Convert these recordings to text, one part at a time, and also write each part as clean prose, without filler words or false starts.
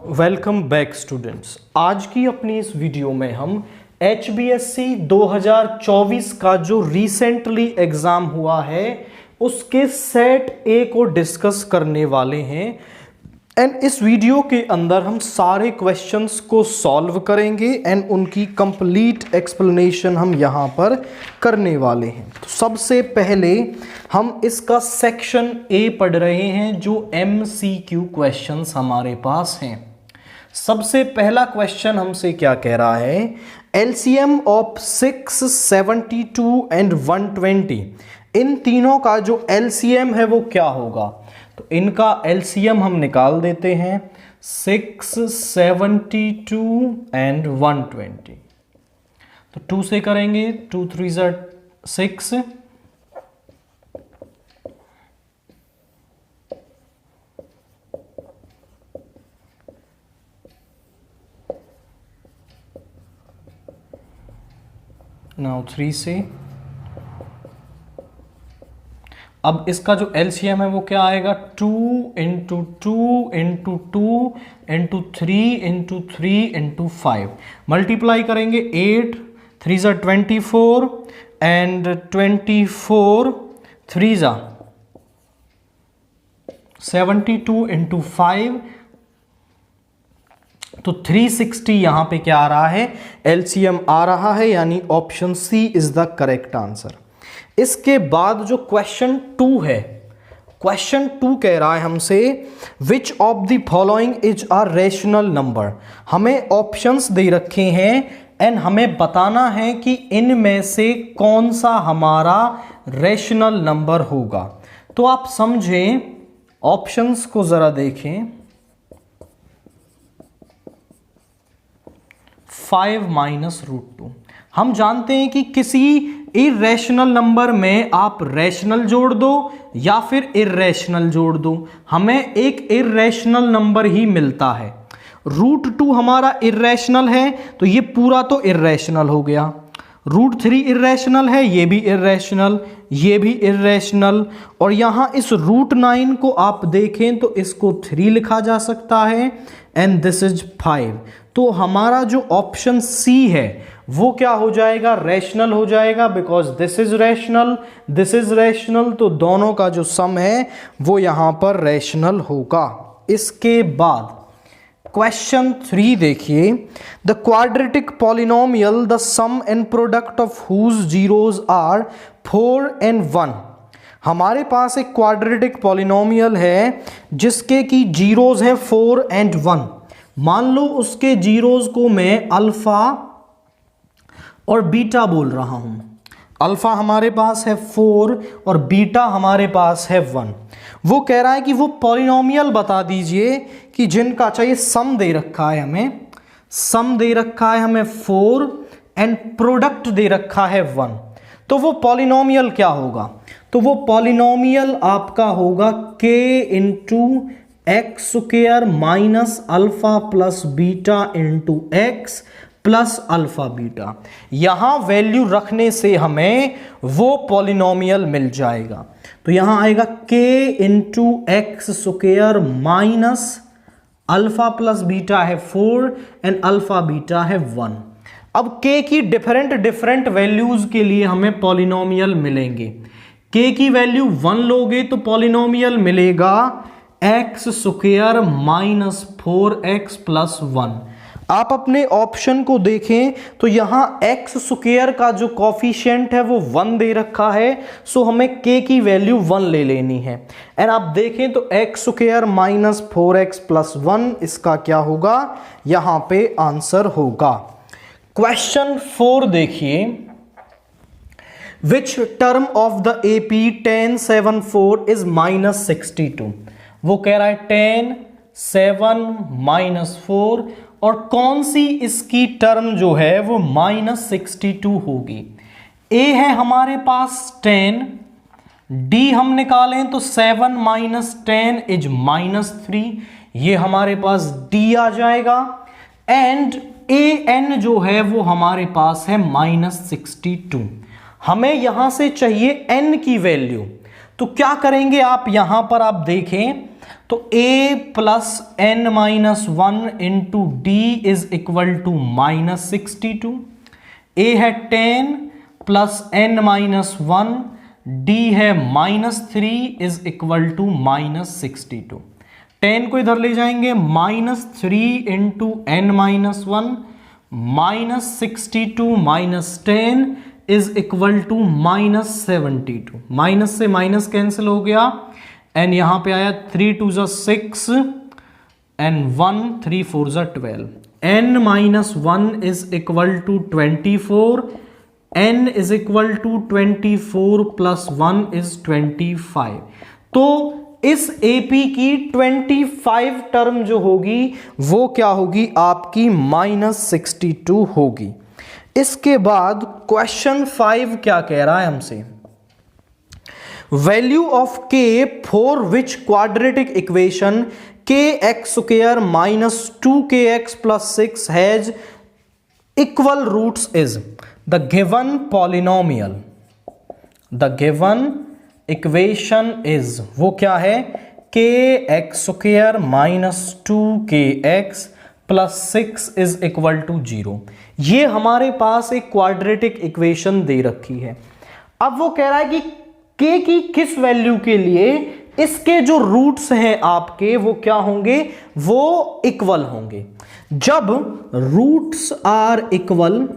Welcome back students. आज की अपनी इस वीडियो में हम HBSC 2024 का जो रिसेंटली एग्जाम हुआ है उसके सेट ए को डिस्कस करने वाले हैं। एंड इस वीडियो के अंदर हम सारे क्वेश्चंस को सॉल्व करेंगे एंड उनकी कंप्लीट एक्सप्लेनेशन हम यहाँ पर करने वाले हैं। तो सबसे पहले हम इसका सेक्शन ए पढ़ रहे हैं जो MCQ क्वेश्चंस हमारे पास हैं। सबसे पहला क्वेश्चन हमसे क्या कह रहा है, LCM ऑफ 6, 72 एंड 120, इन तीनों का जो LCM है वो क्या होगा। तो इनका LCM हम निकाल देते हैं 6, 72 एंड 120। तो 2 से करेंगे, 2 3 6, नाउ 3 से। अब इसका जो LCM है वो क्या आएगा, 2 into 2 into 2 into 3 into 3 into 5। Multiply करेंगे 8 3 24 एंड 24 3 72 इंटू 5। तो 360 यहां पे क्या आ रहा है, LCM आ रहा है, यानी option C is the correct answer. इसके बाद जो क्वेश्चन 2 है, क्वेश्चन 2 कह रहा है हमसे which of the following is a rational number. हमें ऑप्शंस दे रखे हैं एंड हमें बताना है कि इनमें से कौन सा हमारा रेशनल नंबर होगा। तो आप समझें, ऑप्शंस को जरा देखें। 5 माइनस √2। हम जानते हैं कि किसी इरेशनल नंबर में आप रैशनल जोड़ दो या फिर इरेशनल जोड़ दो, हमें एक इरेशनल नंबर ही मिलता है। √2 हमारा इरेशनल है तो ये पूरा तो इरेशनल हो गया। √3 इरेशनल है, ये भी इरेशनल, ये भी इरेशनल। और यहां इस √9 को आप देखें तो इसको 3 लिखा जा सकता है एंड दिस इज 5। तो हमारा जो ऑप्शन सी है वो क्या हो जाएगा, रैशनल हो जाएगा, because this is rational, this is rational. तो दोनों का जो सम है वो यहां पर रैशनल होगा। इसके बाद क्वेश्चन 3 देखिए, the quadratic polynomial the sum and product of whose zeros are 4 and 1। हमारे पास एक क्वाड्रेटिक पॉलिनोमियल है जिसके की जीरोज हैं 4 एंड 1। मान लो उसके जीरोज को मैं अल्फा और बीटा बोल रहा हूं। अल्फा हमारे पास है 4 और बीटा हमारे पास है 1। वो कह रहा है कि वो पॉलिनोमियल बता दीजिए कि जिनका चाहिए, सम दे रखा है हमें, सम दे रखा है हमें 4 एंड प्रोडक्ट दे रखा है 1। तो वो पॉलिनोमियल क्या होगा, तो वो पॉलिनोमियल आपका होगा k into x square minus alpha plus beta into x plus alpha beta. यहां वैल्यू रखने से हमें वो पॉलिनोमियल मिल जाएगा। तो यहां आएगा k into x square minus alpha plus beta है 4 एंड अल्फा बीटा है 1। अब k की डिफरेंट वैल्यूज के लिए हमें पॉलिनोमियल मिलेंगे। k की वैल्यू 1 लोगे तो पॉलिनोमियल मिलेगा x square minus 4x plus 1। आप अपने ऑप्शन को देखें तो यहां एक्स स्क्वायर का जो कॉफिशिएंट है वो 1 दे रखा है, सो हमें k की वैल्यू 1 ले लेनी है। एंड आप देखें तो x square minus 4x plus 1 इसका क्या होगा, यहां पे आंसर होगा। क्वेश्चन 4 देखिए, which term of the AP 1074 is minus 62। वो कह रहा है 10 7 माइनस 4 और कौन सी इसकी टर्म जो है वो माइनस 62 होगी। A है हमारे पास 10, D हम निकालें तो 7 माइनस 10 इज माइनस 3, ये हमारे पास D आ जाएगा। एंड AN जो है वो हमारे पास है माइनस 62। हमें यहां से चाहिए N की वैल्यू, तो क्या करेंगे आप, यहां पर आप देखें तो a plus n minus 1 into D is equal to -62। a है 10 प्लस n माइनस 1, d है -3 इज इक्वल टू -62। 10 को इधर ले जाएंगे, -3 into n minus 1 -62 minus 10 is equal to -72। Minus से माइनस कैंसिल हो गया, एंड यहां पे आया 3 2 6 and 1 3 4 12। n minus 1 is equal to 24, n is equal to 24 plus 1 is 25। तो इस AP की 25 टर्म जो होगी वो क्या होगी आपकी -62 होगी। इसके बाद क्वेश्चन 5 क्या कह रहा है हमसे, value of k for which quadratic equation kx square minus 2kx plus 6 has equal roots is the given polynomial. The given equation is, वो क्या है, kx square minus 2kx plus 6 is equal to 0। ये हमारे पास एक quadratic equation दे रखी है। अब वो कह रहा है कि k की किस वैल्यू के लिए इसके जो रूट्स हैं आपके वो क्या होंगे, वो इक्वल होंगे। जब roots are equal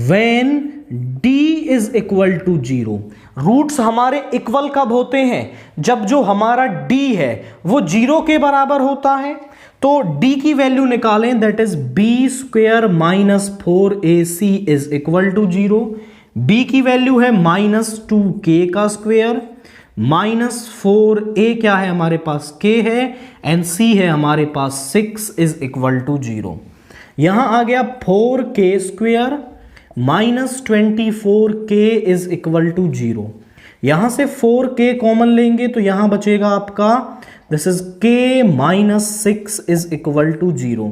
when d is equal to 0। Roots हमारे इक्वल कब होते हैं, जब जो हमारा d है वो 0 के बराबर होता है। तो d की वैल्यू निकालें, that is b square minus 4ac is equal to 0। b की वैल्यू है -2k का स्क्वायर, -4a क्या है हमारे पास, k है, एंड c है हमारे पास 6 इज इक्वल टू 0। यहां आ गया 4k square -24k is equal to 0। यहां से 4k कॉमन लेंगे तो यहां बचेगा आपका this is k -6 is equal to 0।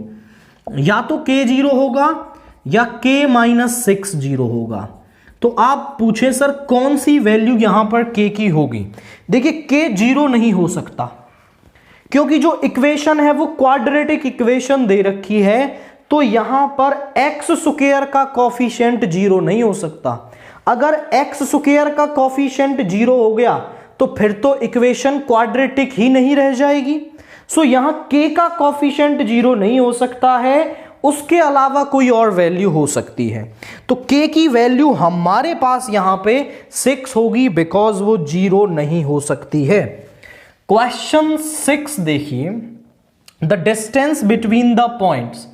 या तो k 0 होगा या k -6 0 होगा। तो आप पूछे सर कौन सी वैल्यू यहां पर k की होगी। देखिए k 0 नहीं हो सकता, क्योंकि जो इक्वेशन है वो क्वाड्रेटिक इक्वेशन दे रखी है, तो यहां पर x स्क्वायर का कॉफिशिएंट 0 नहीं हो सकता। अगर x स्क्वायर का कॉफिशिएंट 0 हो गया तो फिर तो इक्वेशन क्वाड्रेटिक ही नहीं रह जाएगी। सो यहां k का कॉफिशिएंट 0 नहीं हो सकता है, उसके अलावा कोई और वैल्यू हो सकती है। तो k की वैल्यू हमारे पास यहां पे 6 होगी, बिकॉज वो 0 नहीं हो सकती है। क्वेश्चन 6 देखिए, the distance between the points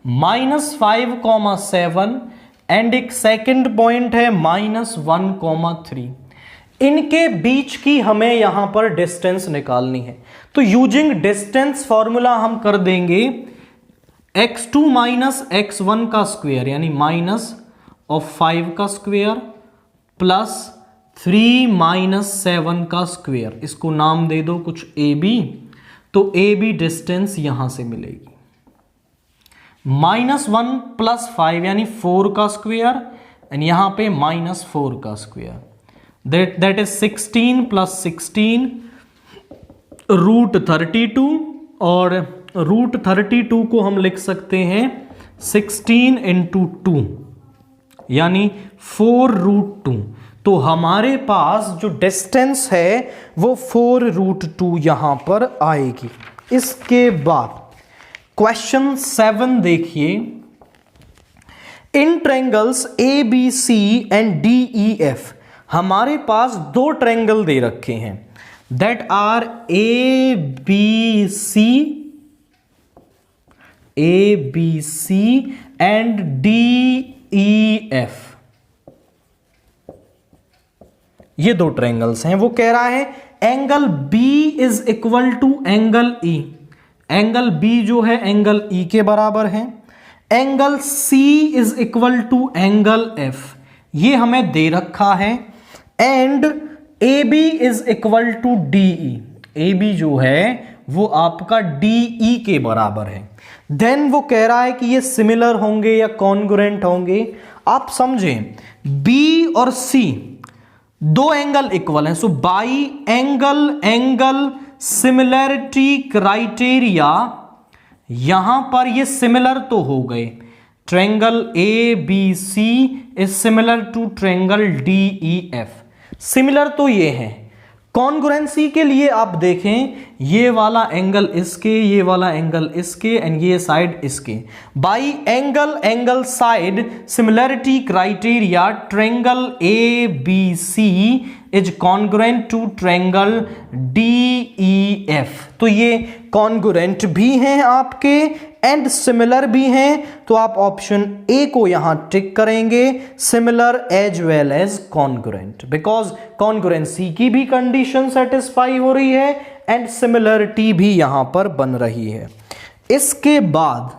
-5,7 and एक सेकंड पॉइंट है -1,3। इनके बीच की हमें यहां पर डिस्टेंस निकालनी है। तो यूजिंग डिस्टेंस फॉर्मूला हम कर देंगे x2 माइनस x1 का स्क्वायर यानी -5 का स्क्वायर प्लस 3 -7 का स्क्वायर, इसको नाम दे दो कुछ ab। तो ab डिस्टेंस यहां से मिलेगी। -1 प्लस 5 यानी 4 का स्क्वायर, एंड यहां पे -4 का स्क्वायर, दैट इज 16 प्लस 16 √32। और √32 को हम लिख सकते हैं 16 इंटू 2 यानी 4√2। तो हमारे पास जो डिस्टेंस है वो 4√2 यहां पर आएगी। इसके बाद क्वेश्चन 7 देखिए, in triangles ABC and DEF हमारे पास दो ट्रायंगल दे रखे हैं, that are ABC and DEF। ये दो ट्रायंगल्स हैं। वो कह रहा है angle B is equal to angle E। Angle B जो है एंगल E के बराबर है। Angle C is equal to angle F, ये हमें दे रखा है। And AB is equal to DE। AB जो है वो आपका DE के बराबर है। देन वो कह रहा है कि ये सिमिलर होंगे या कॉन्ग्रुएंट होंगे। आप समझें B और C दो एंगल इक्वल हैं, so by angle similarity criteria, यहां पर ये सिमिलर तो हो गए, triangle A B C is similar to triangle D E F, similar तो ये है। कॉन्ग्रुएंसी के लिए आप देखें, ये वाला एंगल इसके, ये वाला एंगल इसके एंड ये साइड इसके, by angle side similarity criteria triangle A B C is congruent to triangle D E F. तो ये कॉन्ग्रुएंट भी हैं आपके एंड सिमिलर भी हैं, तो आप ऑप्शन ए को यहां टिक करेंगे, similar as well as congruent, because congruency की भी कंडीशन सेटिस्फाई हो रही है एंड सिमिलरिटी भी यहां पर बन रही है। इसके बाद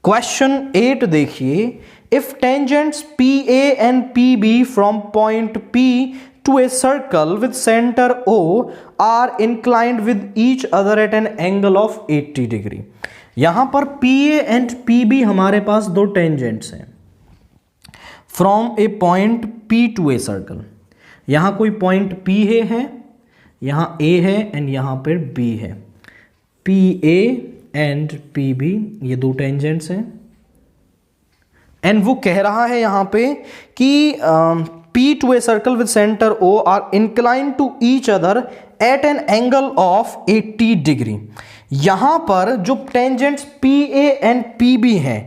क्वेश्चन 8 देखिए, if tangents P A and P B from point P to a circle with center O are inclined with each other at an angle of 80 degree। यहां पर PA and PB हमारे पास दो टेंजेंट्स हैं from A point P to a circle. यहां कोई point P है, यहां A है एंड यहां पर B है, PA एंड PB ये दो टेंजेंट्स हैं एंड वो कह रहा है यहां पे कि P to a circle with center O are inclined to each other at an angle of 80 degree। यहां पर जो टेंजेंट्स PA and PB हैं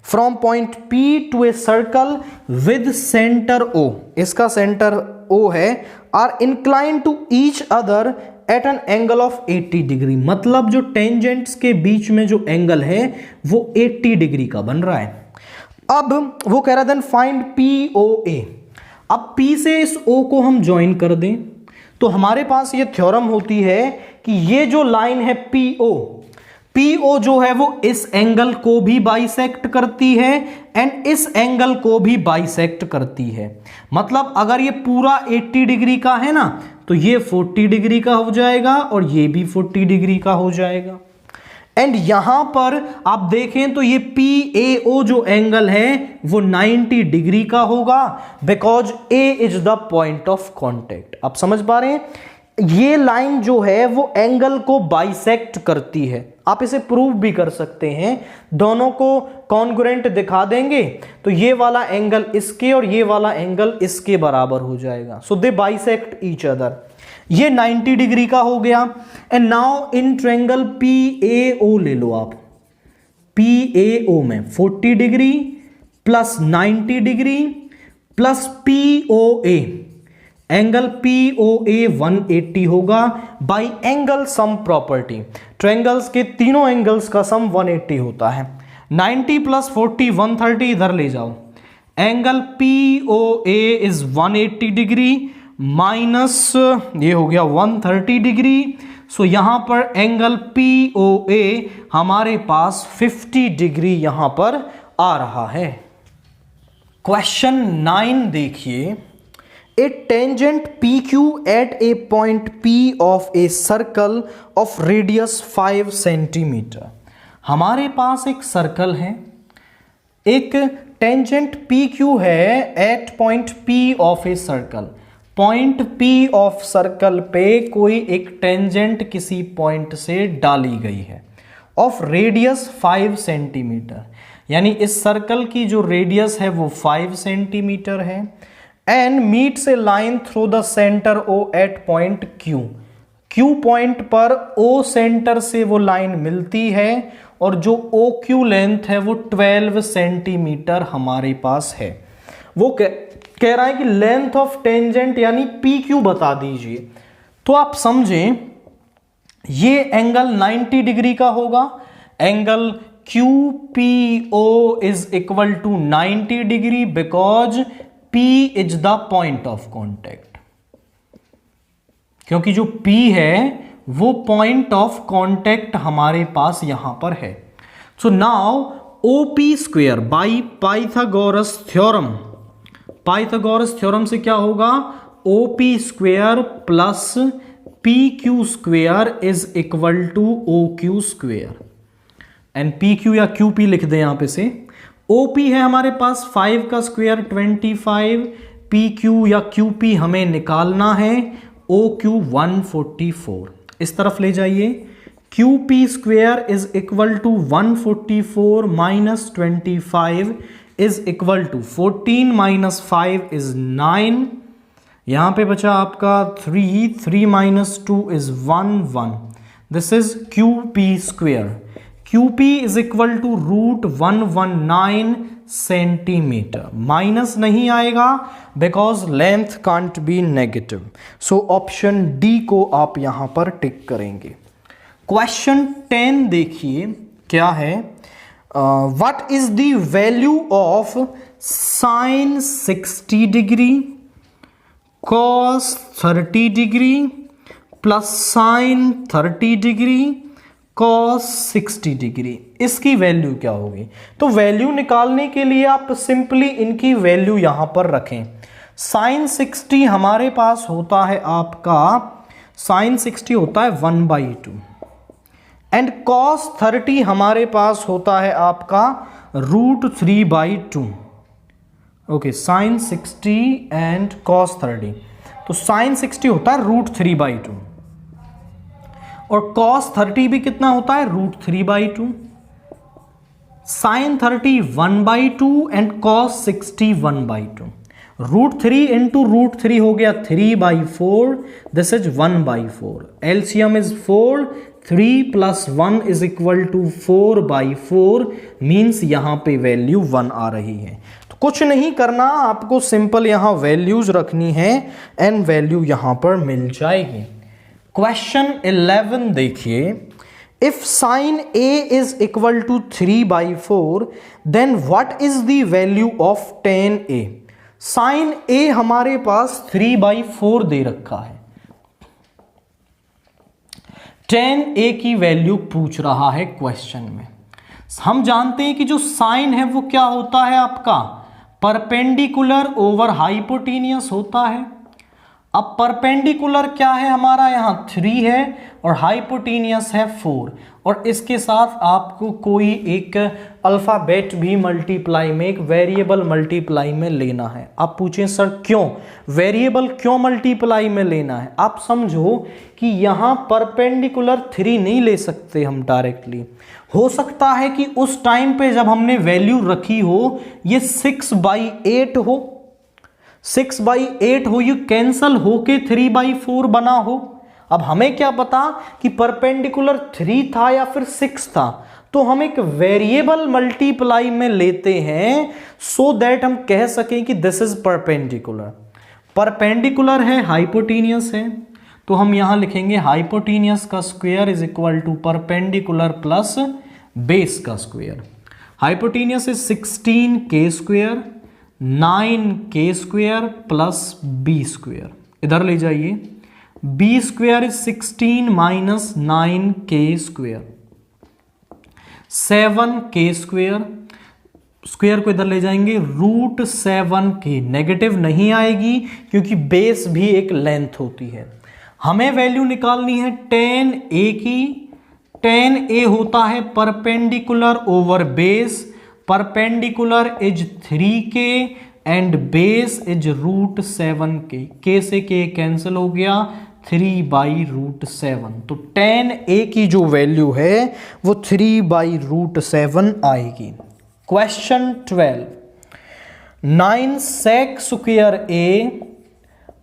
from point P to a circle with center O, इसका सेंटर O है, are inclined to each other at an angle of 80 degree। मतलब जो tangents के बीच में जो एंगल है वो 80 डिग्री का बन रहा है। अब वो कह रहा है देन फाइंड POA। अब P से इस O को हम ज्वाइन कर दें तो हमारे पास ये थ्योरम होती है कि ये जो लाइन है PO जो है वो इस एंगल को भी बाइसेक्ट करती है एंड इस एंगल को भी बाइसेक्ट करती है। मतलब अगर ये पूरा 80 डिग्री का है ना तो ये 40 डिग्री का हो जाएगा और ये भी 40 डिग्री का हो जाएगा। एंड यहां पर आप देखें तो ये PAO जो एंगल है वो 90 डिग्री का होगा because A is the point of contact. आप समझ पा रहे हैं, ये लाइन जो है वो एंगल को बाइसेक्ट करती है। आप इसे प्रूव भी कर सकते हैं, दोनों को कॉन्ग्रुएंट दिखा देंगे तो ये वाला एंगल इसके और ये वाला एंगल इसके बराबर हो जाएगा। सो दे बाइसेक्ट ईच अदर। ये 90 डिग्री का हो गया। And now in triangle PAO ले लो आप, PAO में 40 degree plus 90 degree plus POA, angle POA 180 होगा bye angle sum property. Triangles के तीनों एंगल्स का सम 180 होता है। 90 प्लस 40 130 इधर ले जाओ, angle POA is 180 degree minus ये हो गया 130 डिग्री। सो यहां पर एंगल POA हमारे पास 50 डिग्री यहां पर आ रहा है। क्वेश्चन 9 देखिए, a tangent PQ at a point P of a circle of radius 5 centimetre. हमारे पास एक सर्कल है, एक टेंजेंट PQ है at point P of a circle. Point P of circle पे कोई एक टेंजेंट किसी पॉइंट से डाली गई है ऑफ रेडियस 5 सेंटीमीटर, यानी इस सर्कल की जो रेडियस है वो 5 सेंटीमीटर है and meets a line through the centre O at point Q point पर O सेंटर से वो लाइन मिलती है और जो OQ लेंथ है वो 12 सेंटीमीटर हमारे पास है। वो कह रहा है कि लेंथ ऑफ टेंजेंट यानी PQ बता दीजिए। तो आप समझें ये एंगल 90 डिग्री का होगा, angle QPO is equal to 90 degree because P is the point of contact, क्योंकि जो P है वो पॉइंट ऑफ कॉन्टेक्ट हमारे पास यहां पर है। So now OP square by Pythagoras theorem से क्या होगा, OP square plus PQ square is equal to OQ square and PQ या QP लिख दें यहां पे से। OP है हमारे पास 5 का स्क्वेयर 25, पी क्यू या क्यू पी हमें निकालना है, ओ क्यू 144। इस तरफ ले जाइए, Q P square is equal to 144 minus 25 is equal to 14 minus 5 is 9। यहां पे बचा आपका 3 minus 2 is 1। This is Q P square. Q P is equal to √119 centimetre. Minus नहीं आएगा because length can't be negative. So option D को आप यहां पर टिक करेंगे। क्वेश्चन 10 देखिए क्या है। What is the value of sine 60 degree cos 30 degree plus sign 30 degree cos 60 degree? इसकी वैल्यू क्या होगी? तो वैल्यू निकालने के लिए आप सिंपली इनकी वैल्यू यहां पर रखें। साइन 60 हमारे पास होता है आपका, साइन 60 होता है 1/2 एंड cos 30 हमारे पास होता है आपका √3/2। Okay, sine 60 and cos 30। तो साइन 60 होता है √3/2 और cos 30 भी कितना होता है √3/2। Sign 30 1/2 and cos 60 1/2। √3 इंटू √3 हो गया 3/4। This is 1/4। LCM is 4। 3 + 1 is equal to 4/4 means यहां पे वैल्यू 1 आ रही है। तो कुछ नहीं करना, आपको सिंपल यहां वैल्यूज रखनी है एंड वैल्यू यहां पर मिल जाएगी। क्वेश्चन 11 देखिए। If sine a is equal to 3/4 then what is the value of tan a? Sine a हमारे पास 3/4 दे रखा है। tan a की वैल्यू पूछ रहा है क्वेश्चन में। हम जानते हैं कि जो साइन है वो क्या होता है आपका, परपेंडिकुलर ओवर हाइपोटेनियस होता है। अब परपेंडिकुलर क्या है हमारा, यहां 3 है और हाइपोटेनियस है 4 और इसके साथ आपको कोई एक अल्फाबेट भी मल्टीप्लाई में, एक वेरिएबल मल्टीप्लाई में लेना है। आप पूछें सर क्यों वेरिएबल, क्यों मल्टीप्लाई में लेना है? आप समझो कि यहां परपेंडिकुलर 3 नहीं ले सकते हम डायरेक्टली। हो सकता है कि उस टाइम पे जब हमने वैल्यू रखी हो ये 6/8 हो, 6/8 हो, ये कैंसल होके 3/4 बना हो। अब हमें क्या पता कि परपेंडिकुलर 3 था या फिर 6 था, तो हम एक वेरिएबल मल्टीप्लाई में लेते हैं सो दैट हम कह सकें कि दिस इज परपेंडिकुलर। परपेंडिकुलर है, हाइपोटेनियस है, तो हम यहां लिखेंगे हाइपोटेनियस का square is equal to perpendicular plus base का square. Hypotenuse is 16k² 9k² plus b²। इधर ले जाइए, b² is 16 minus 9k², 7k²। Square को इधर ले जाएंगे, √7k। नेगेटिव नहीं आएगी क्योंकि बेस भी एक लेंथ होती है। हमें वैल्यू निकालनी है tan a की। tan a होता है perpendicular over base. Perpendicular is 3k and base is √7k। k से k कैंसिल हो गया, 3/√7। तो tan a की जो वैल्यू है वो 3/√7 आएगी। Question 12। 9 sec² a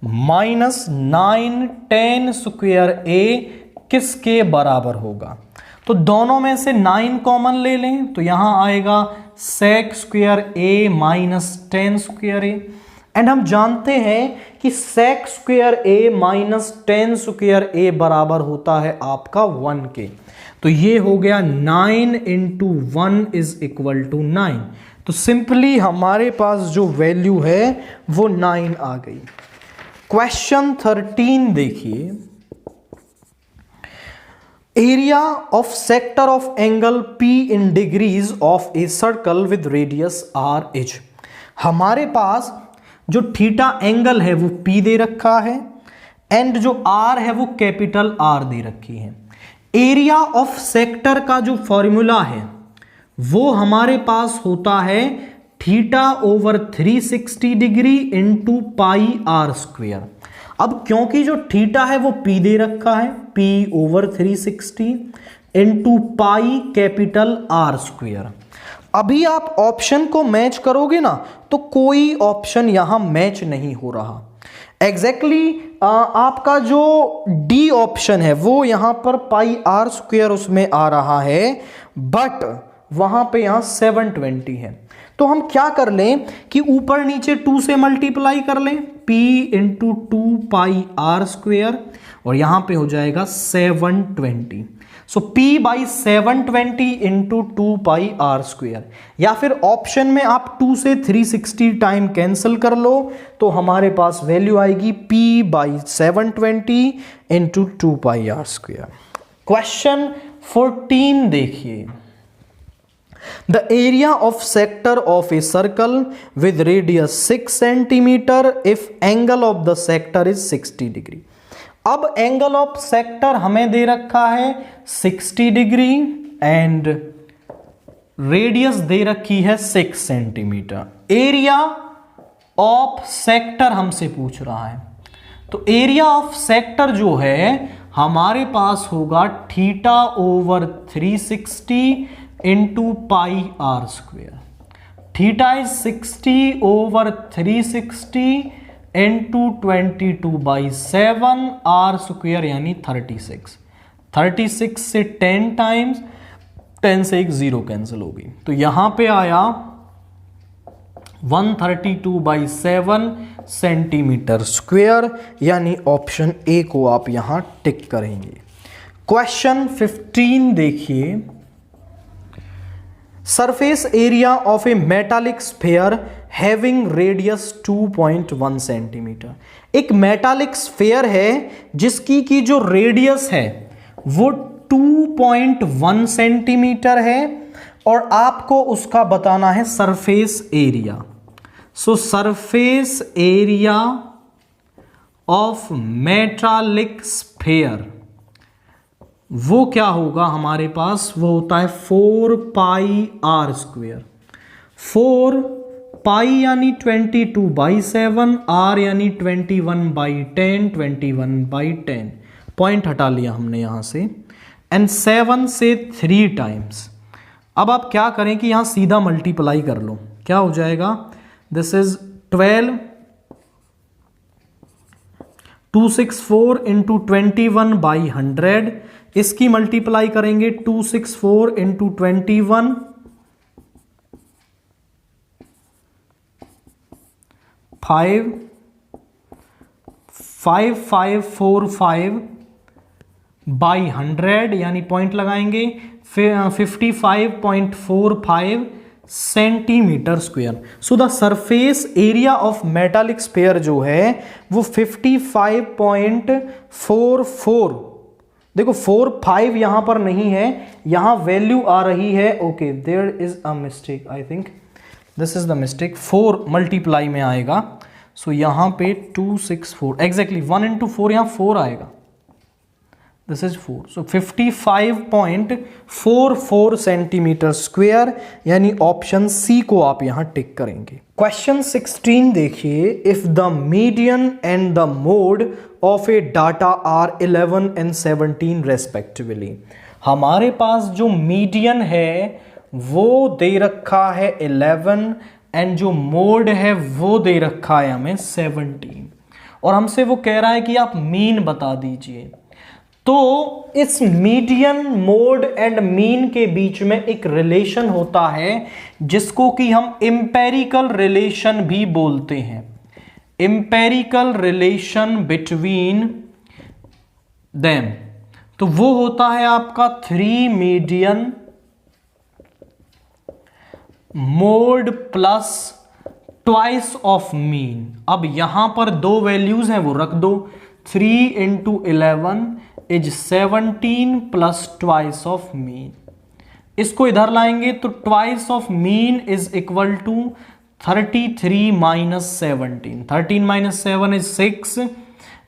minus 9 tan² a किसके बराबर होगा? तो दोनों में से 9 कॉमन ले लें तो यहां आएगा sec² a minus tan² a। And हम जानते हैं कि sec² a minus tan² a बराबर होता है आपका 1 के। तो ये हो गया 9 × 1 इज इक्वल टू 9। तो सिंपली हमारे पास जो वैल्यू है वो 9 आ गई। क्वेश्चन 13 देखिए। Area of sector of angle P in degrees of a circle with radius r is. हमारे पास जो थीटा एंगल है वो P दे रखा है एंड जो R है वो कैपिटल R दे रखी है। एरिया ऑफ सेक्टर का जो फॉर्मूला है वो हमारे पास होता है theta over 360 degree into pi r square. अब क्योंकि जो थीटा है वो पी दे रखा है, P over 360 into pi capital R square. अभी आप ऑप्शन को मैच करोगे ना तो कोई ऑप्शन यहां मैच नहीं हो रहा। एग्जैक्टली आपका जो डी ऑप्शन है वो यहां पर पाई आर स्क्वेयर उसमें आ रहा है, बट वहां पे यहां 720 है। तो हम क्या कर लें कि ऊपर नीचे 2 से मल्टीप्लाई कर लें, p into 2 pi r square, और यहां पे हो जाएगा 720। So p by 720 into 2 pi r square, या फिर ऑप्शन में आप 2 से 360 टाइम कैंसिल कर लो तो हमारे पास वैल्यू आएगी p by 720 into 2 pi r square. Question 14 देखिए, the area of sector of a circle with radius 6 centimeter if angle of the sector is 60 degree। अब एंगल ऑफ सेक्टर हमें दे रखा है 60 डिग्री एंड रेडियस दे रखी है 6 centimetre. Area of sector हमसे पूछ रहा है, तो एरिया ऑफ सेक्टर जो है हमारे पास होगा theta over 360 into pi r square. Theta is 60 over 360 into 22/7 r square यानी 36 से 10 टाइम्स, 10 से एक 0 कैंसिल होगी, तो यहां पे आया 132/7 सेंटीमीटर स्क्वेयर, यानी ऑप्शन ए को आप यहां टिक करेंगे। क्वेश्चन 15 देखिए, surface area of A metallic sphere having radius 2.1 centimetre. एक मेटालिक स्फेयर है जिसकी की जो रेडियस है वो 2.1 सेंटीमीटर है और आपको उसका बताना है surface area. So surface area of metallic sphere वो क्या होगा हमारे पास, वो होता है 4 पाई आर स्क्वेयर। 4 पाई यानी 22/7, आर यानी 21/10, 21/10, पॉइंट हटा लिया हमने यहां से, एंड 7 से 3 टाइम्स। अब आप क्या करें कि यहां सीधा मल्टीप्लाई कर लो, क्या हो जाएगा, दिस इज 12 264 इंटू 21/100, इसकी मल्टीप्लाई करेंगे 264 इंटू 21 5545/100 यानी पॉइंट लगाएंगे 55.45 centimetre square. So the surface area of metallic sphere जो है वो 55.44, देखो 45 यहां पर नहीं है, यहां वैल्यू आ रही है, okay there is a mistake, I think this is the mistake, 4 multiply में आएगा। सो यहां पे 264 एग्जैक्टली 1 इंटू 4 यहां 4 आएगा, this is 4। So 55.44 centimetre square, यानी ऑप्शन सी को आप यहां टिक करेंगे। क्वेश्चन 16 देखिए, if the median and the mode of a data are 11 and 17 respectively. हमारे पास जो मीडियन है वो दे रखा है 11 एंड जो मोड है वो दे रखा है हमें 17, और हमसे वो कह रहा है कि आप मीन बता दीजिए। तो इस मीडियन, मोड एंड मीन के बीच में एक रिलेशन होता है जिसको कि हम इंपेरिकल रिलेशन भी बोलते हैं, इंपेरिकल रिलेशन बिटवीन देम। तो वो होता है आपका 3 median mode plus twice of mean. अब यहां पर 2 वैल्यूज हैं वो रख दो, 3 into 11 is 17 plus twice of mean. इसको इधर लाएंगे तो twice of mean is equal to 33 minus 17, 13 minus 7 is 6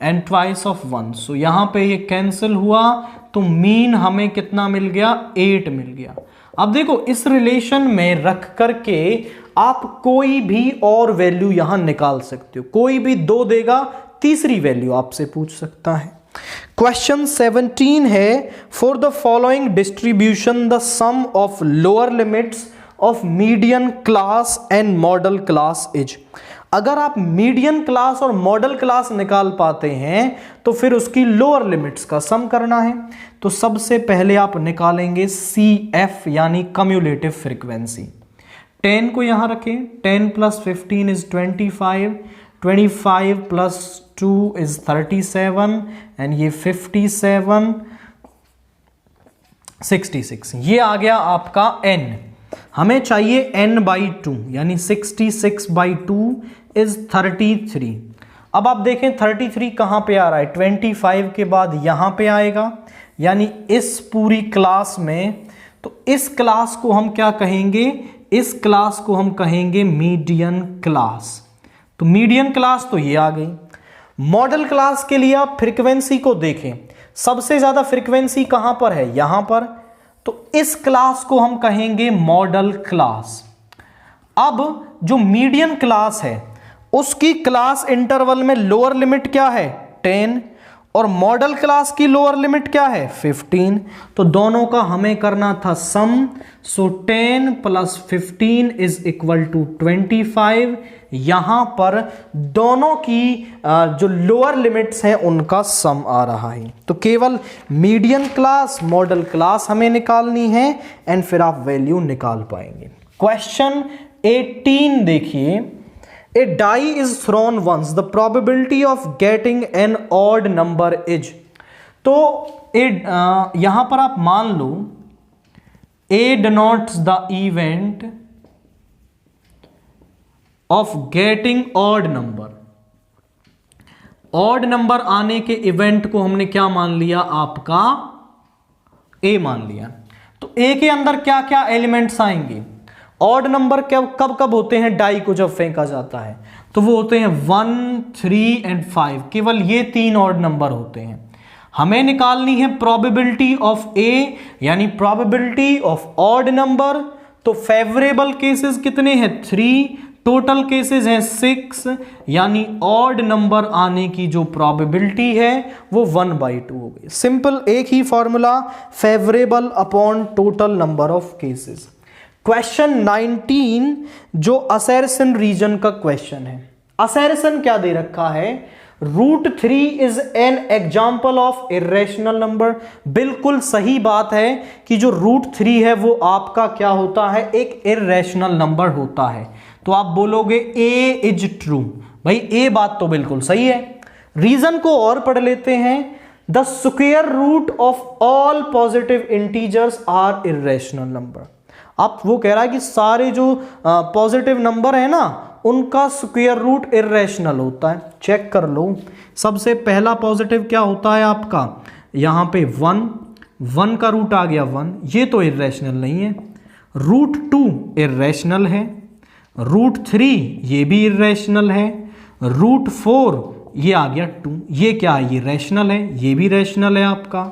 and twice of 1। So यहां पे ये कैंसिल हुआ, तो मीन हमें कितना मिल गया, 8 मिल गया। अब देखो इस रिलेशन में रख करके आप कोई भी और वैल्यू यहां निकाल सकते हो, कोई भी 2 देगा, तीसरी वैल्यू आपसे पूछ सकता है। क्वेश्चन 17 है, for the following distribution the sum of lower limits of median class and modal class is. अगर आप मीडियन क्लास और मॉडल क्लास निकाल पाते हैं तो फिर उसकी लोअर लिमिट्स का सम करना है। तो सबसे पहले आप निकालेंगे CF यानी कम्युलेटिव फ्रीक्वेंसी। 10 को यहां रखें, 10 + 15 इज 25, 25 + 2 इज 37 एंड ये 57, 66, ये आ गया आपका n। हमें चाहिए n/2 यानी 66/2 इज 33। अब आप देखें 33 कहां पे आ रहा है, 25 के बाद यहां पे आएगा, यानी इस पूरी क्लास में। तो इस क्लास को हम क्या कहेंगे, इस क्लास को हम कहेंगे मीडियन क्लास। तो मीडियन क्लास तो ये आ गई। मॉडल क्लास के लिए आप फ्रीक्वेंसी को देखें, सबसे ज्यादा फ्रीक्वेंसी कहां पर है, यहां पर। तो इस क्लास को हम कहेंगे मॉडल क्लास। अब जो मीडियन क्लास है उसकी क्लास इंटरवल में लोअर लिमिट क्या है, 10, और मॉडल क्लास की लोअर लिमिट क्या है, 15। तो दोनों का हमें करना था सम। सो 10 + 15 इज इक्वल टू 25। यहां पर दोनों की जो लोअर लिमिट्स हैं उनका सम आ रहा है। तो केवल मीडियन क्लास, मॉडल क्लास हमें निकालनी है एंड फिर आप वैल्यू निकाल पाएंगे। क्वेश्चन 18 देखिए, A die is thrown once. The probability of getting an odd number is. तो यहां पर आप मान लो A denotes the event of getting odd number. Odd number आने के इवेंट को हमने क्या मान लिया, आपका A मान लिया। तो A के अंदर क्या क्या एलिमेंट्स आएंगे, ऑड नंबर कब कब होते हैं, डाई को जब फेंका जाता है तो वो होते हैं 1, 3 एंड 5। केवल ये 3 ऑड नंबर होते हैं। हमें निकालनी है प्रोबेबिलिटी ऑफ ए यानी प्रोबेबिलिटी ऑफ ऑड नंबर। तो फेवरेबल केसेस कितने हैं, 3, टोटल केसेस हैं 6, यानी ऑड नंबर आने की जो प्रोबेबिलिटी है वो 1/2 हो गई। सिंपल एक ही formula, favourable upon total number of cases. Question 19 जो असर्शन रीजन का क्वेश्चन है। असर्शन क्या दे रखा है, √3 is an example of irrational number. बिल्कुल सही बात है कि जो √3 है वो आपका क्या होता है, एक इर्रेशनल नंबर होता है। तो आप बोलोगे A इज ट्रू। भाई A बात तो बिल्कुल सही है। रीजन को और पढ़ लेते हैं। The square root of all positive integers are irrational number. अब वो कह रहा है कि सारे जो पॉजिटिव नंबर है ना उनका स्क्वायर रूट इर्रेशनल होता है। चेक कर लो, सबसे पहला पॉजिटिव क्या होता है आपका, यहां पे 1 का रूट आ गया 1, ये तो इर्रेशनल नहीं है। √2 इर्रेशनल है, √3 ये भी इर्रेशनल है, √4 ये आ गया 2, ये क्या है, ये रैशनल है, ये भी रैशनल है आपका।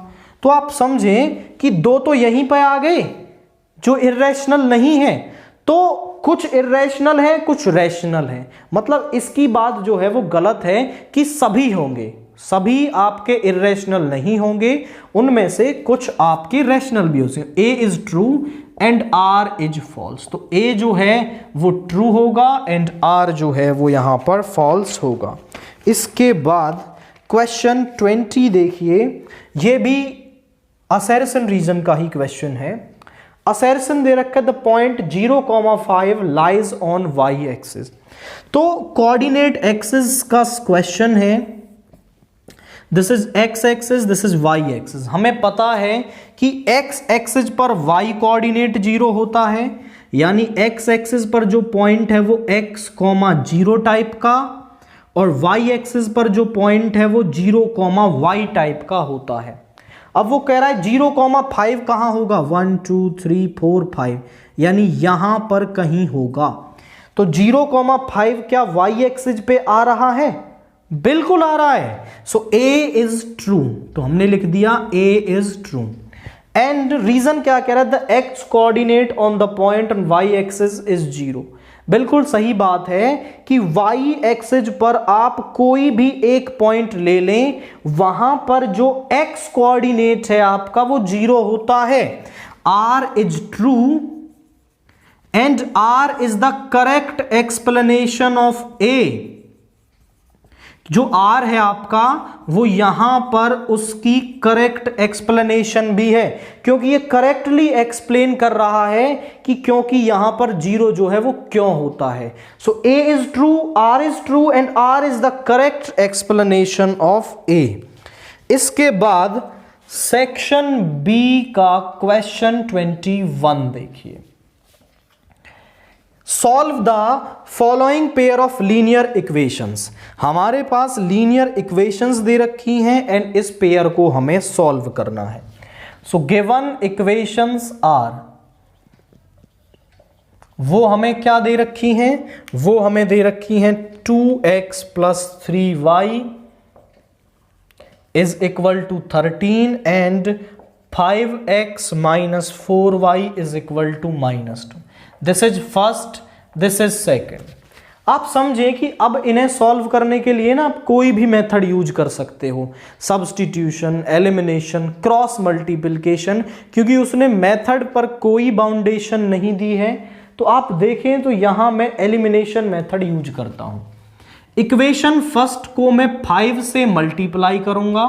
तो आप समझें कि 2 तो यहीं पे आ गए जो इर्रेशनल नहीं है। तो कुछ इर्रेशनल है, कुछ रैशनल है। मतलब इसकी बात जो है वो गलत है कि सभी होंगे, सभी आपके इर्रेशनल नहीं होंगे, उनमें से कुछ आपके रैशनल भी हो सकते। A is true and R is false. तो A जो है वो ट्रू होगा एंड R जो है वो यहां पर फॉल्स होगा। इसके बाद क्वेश्चन 20 देखिए, ये भी असर्शन रीजन का ही क्वेश्चन है। असर्शन दे रखा है the point 0,5 lies on Y axis. तो कोऑर्डिनेट एक्सिस का क्वेश्चन है, this is X axis, this is Y axis. हमें पता है कि एक्स एक्सिस पर वाई कोऑर्डिनेट 0 होता है, यानी एक्स एक्सिस पर जो पॉइंट है वो x, 0 टाइप का, और वाई एक्सिस पर जो पॉइंट है वो 0, y टाइप का होता है। अब वो कह रहा है 0,5 कहां होगा, 1, 2, 3, 4, 5, यानी यहां पर कहीं होगा। तो 0,5 क्या y एक्सिस पे आ रहा है, बिल्कुल आ रहा है। सो ए इज ट्रू, तो हमने लिख दिया A is true. And reason क्या कह रहा है, the x coordinate on the point on Y axis is 0। बिल्कुल सही बात है कि वाई एक्सिस पर आप कोई भी एक पॉइंट ले लें, वहां पर जो एक्स कोऑर्डिनेट है आपका वो 0 होता है। R is true and R is the correct explanation of A. जो आर है आपका वो यहां पर उसकी करेक्ट एक्सप्लेनेशन भी है, क्योंकि ये करेक्टली एक्सप्लेन कर रहा है कि क्योंकि यहां पर 0 जो है वो क्यों होता है। So A is true, R is true and R is the correct explanation of A. इसके बाद सेक्शन बी का क्वेश्चन 21 देखिए। Solve the following pair of linear equations. हमारे पास लीनियर इक्वेशंस दे रखी हैं एंड इस पेयर को हमें सॉल्व करना है। सो गिवन इक्वेशंस आर, वो हमें क्या दे रखी हैं, वो हमें दे रखी हैं 2x + 3y is equal to 13 and 5x - 4y is equal to -2। This is first, this is second. आप समझें कि अब इन्हें सॉल्व करने के लिए ना आप कोई भी मेथड यूज कर सकते हो, सब्स्टिट्यूशन, एलिमिनेशन, क्रॉस मल्टीप्लिकेशन, क्योंकि उसने मेथड पर कोई बाउंडेशन नहीं दी है। तो आप देखें तो यहां मैं एलिमिनेशन मेथड यूज करता हूं। इक्वेशन फर्स्ट को मैं 5 से मल्टीप्लाई करूंगा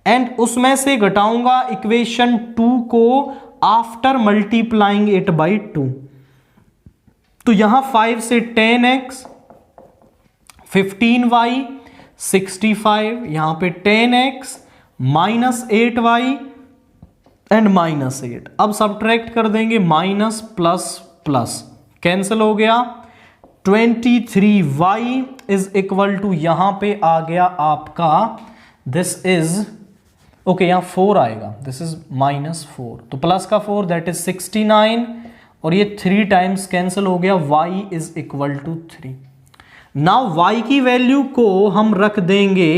एंड उसमें से घटाऊंगा इक्वेशन 2 को आफ्टर मल्टीप्लाइंग इट बाई 2। तो यहां 5 से 10x, 15y, 65, यहां पे 10x -8y एंड -8। अब सब्ट्रैक्ट कर देंगे, माइनस प्लस प्लस कैंसिल हो गया। 23y इज इक्वल टू, यहां पे आ गया आपका, दिस इज ओके, यहां 4 आएगा, दिस इज -4, तो प्लस का 4 दैट इज 69 और ये 3 टाइम्स कैंसिल हो गया। y is equal to 3। Now y की वैल्यू को हम रख देंगे,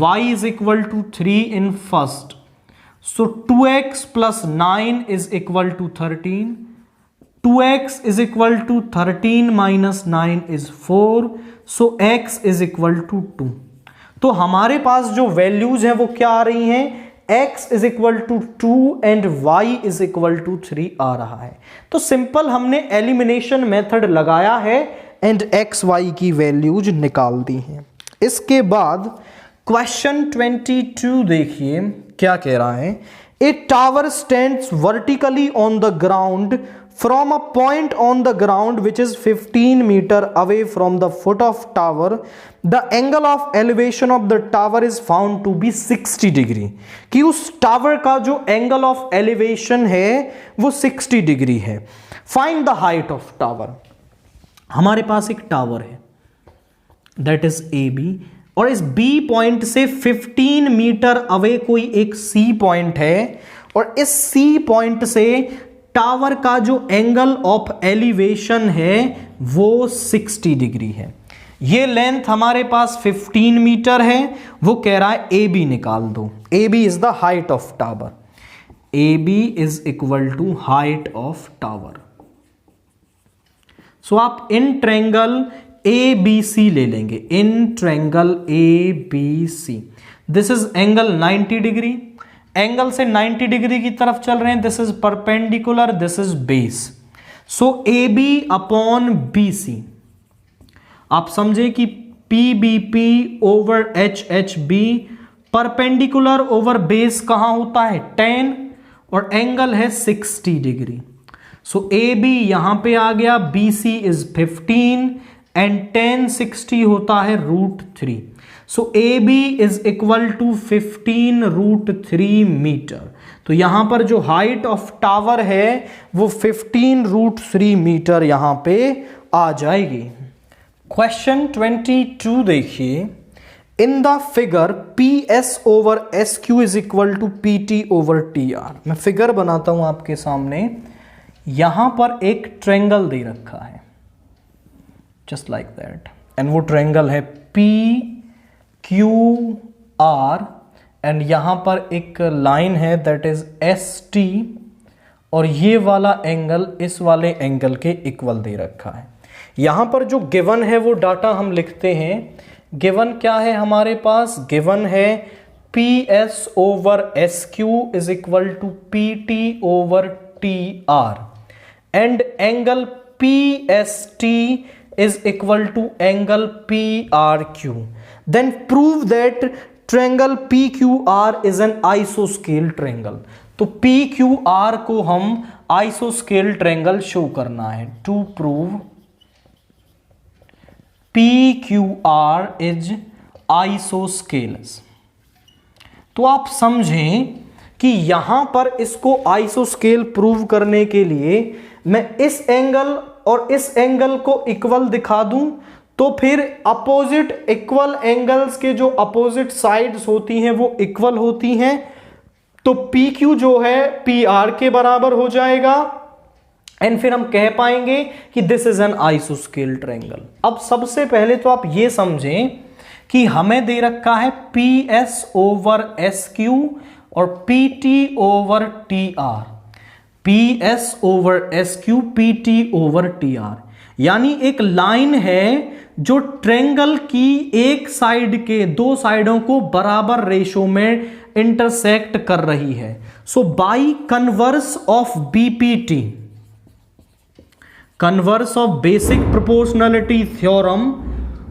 y is equal to 3 in first. So 2x + 9 is equal to 13, 2x is equal to 13 - 9 is 4, so x is equal to 2। तो हमारे पास जो वैल्यूज हैं वो क्या आ रही हैं, x is equal to 2 and y is equal to 3 आ रहा है। तो सिंपल हमने एलिमिनेशन मेथड लगाया है एंड x y की वैल्यूज निकाल दी हैं। इसके बाद क्वेश्चन 22 देखिए क्या कह रहा है। ए tower stands vertically on the ground from a point on the ground which is 15 meter away from the foot of tower. The angle of elevation of the tower is found to be 60 degree। कि उस tower का जो angle of elevation है वो 60 degree है। Find the height of tower. हमारे पास एक टावर है दैट इज ए बी, और इस बी पॉइंट से 15 मीटर अवे कोई एक सी पॉइंट है, और इस सी पॉइंट से टावर का जो एंगल ऑफ एलिवेशन है वो 60 डिग्री है। ये लेंथ हमारे पास 15 मीटर है, वो कह रहा है ए बी निकाल दो। A B is the height of tower, A B is equal to height of tower. So आप in triangle A B C ले लेंगे, in triangle A B C. This is angle 90 degree, angle से 90 degree की तरफ चल रहे हैं, this is perpendicular, this is base. So A B upon B C, आप समझे कि P B P over H H B, perpendicular over base कहां होता है 10, और एंगल है 60 डिग्री। सो ए बी यहां पे आ गया, बी सी इज 15 एंड 10 60 होता है √3। So A B is equal to 15 √3 metre. तो यहां पर जो हाइट ऑफ टावर है वो 15 √3 मीटर यहां पे आ जाएगी। क्वेश्चन 22 देखिए। In the figure P S over S Q is equal to P T over T R. मैं फिगर बनाता हूं आपके सामने। यहां पर एक ट्रायंगल दे रखा है जस्ट लाइक दैट, एंड वो ट्रायंगल है पी क्यू आर एंड यहां पर एक लाइन है दैट इज एस टी, और ये वाला एंगल इस वाले एंगल के इक्वल दे रखा है। यहां पर जो गिवन है वो डाटा हम लिखते हैं। गिवन क्या है हमारे पास? गिवन है P S over S Q is equal to P T over T R and angle P S T is equal to angle P R Q. Then prove that triangle P Q R is an आइसोस्केल triangle. तो P Q R को हम आइसोस्केल triangle show करना है। To prove P Q R is isosceles. तो आप समझें कि यहां पर इसको आइसोस्केल प्रूव करने के लिए मैं इस एंगल और इस एंगल को इक्वल दिखा दूं, तो फिर अपोजिट इक्वल एंगल्स के जो अपोजिट साइड्स होती हैं वो इक्वल होती हैं, तो पी क्यू जो है पी आर के बराबर हो जाएगा एंड फिर हम कह पाएंगे कि दिस इज एन आइसोस्केल ट्रायंगल। अब सबसे पहले तो आप ये समझें कि हमें दे रखा है P S over S Q और P T over T R. P S over S Q P T over T R यानी एक लाइन है जो ट्रायंगल की एक साइड के दो साइडों को बराबर रेशो में इंटरसेक्ट कर रही है। So by converse of BPT, converse of basic proportionality theorem,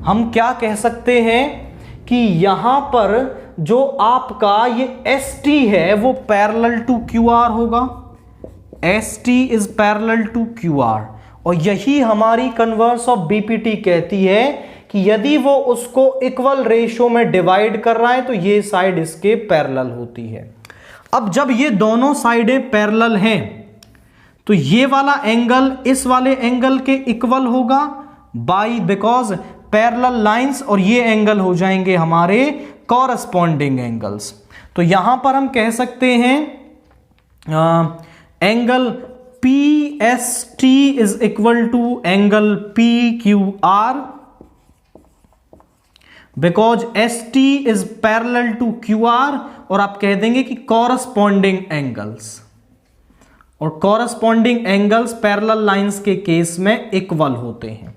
हम क्या कह सकते हैं कि यहां पर जो आपका ये एस टी है वो पैरेलल टू क्यू आर होगा। S T is parallel to Q R, और यही हमारी कन्वर्स ऑफ बीपीटी कहती है कि यदि वो उसको इक्वल रेशियो में डिवाइड कर रहा है तो ये साइड इसके पैरेलल होती है। अब जब ये दोनों साइडें पैरेलल हैं तो ये वाला एंगल इस वाले एंगल के इक्वल होगा बाई बिकॉज पैरेलल लाइंस, और ये एंगल हो जाएंगे हमारे कॉरस्पॉन्डिंग एंगल्स। तो यहां पर हम कह सकते हैं angle P S T is equal to angle P Q R because S T is parallel to Q R, और आप कह देंगे कि कॉरस्पॉन्डिंग एंगल्स, और कॉरस्पॉन्डिंग एंगल्स पैरेलल लाइंस के केस में इक्वल होते हैं।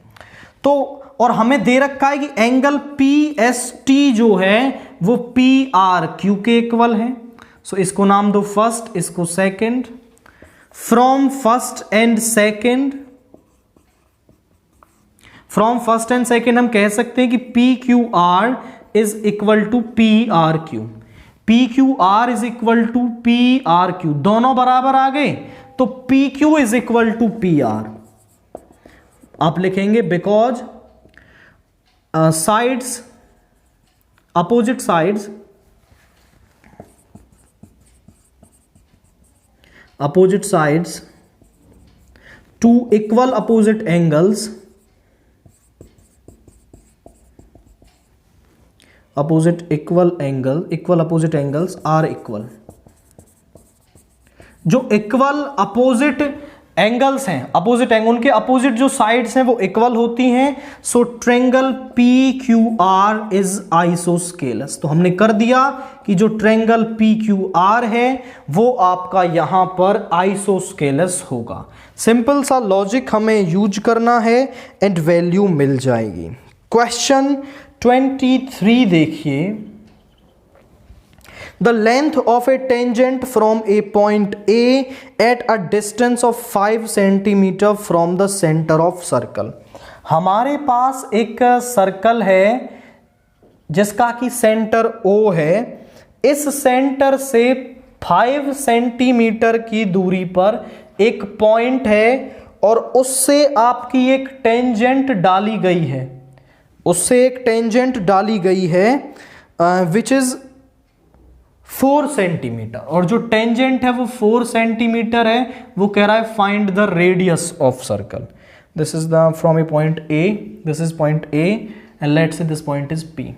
तो और हमें दे रखा है कि एंगल पी एस टी जो है वो पी आर क्यू के इक्वल है। सो इसको नाम दो फर्स्ट, इसको second. From first and second हम कह सकते हैं कि P Q R is equal to P R Q. P Q R is equal to P R Q, दोनों बराबर आ गए, तो P Q is equal to P R. आप लिखेंगे because sides, opposite sides, to equal opposite angles, equal opposite angles are equal. जो equal opposite angles हैं, opposite angle, उनके अपोजिट जो साइड्स हैं वो इक्वल होती हैं। So triangle P Q R is isosceles. तो हमने कर दिया कि जो ट्रायंगल पी क्यू आर है वो आपका यहां पर आइसोस्केलस होगा। सिंपल सा लॉजिक हमें यूज करना है एंड वैल्यू मिल जाएगी। क्वेश्चन 23 देखिए। The length of a tangent from a point A at a distance of 5 centimeter from the center of circle। हमारे पास एक सर्कल है जिसका कि सेंटर O है। इस सेंटर से 5 सेंटीमीटर की दूरी पर एक पॉइंट है और उससे आपकी एक टेंजेंट डाली गई है, विच इज 4 सेंटीमीटर, और जो टेंजेंट है वो 4 सेंटीमीटर है। वो कह रहा है find the radius of circle. This is the from A point A, this is point A and let's say this point is P.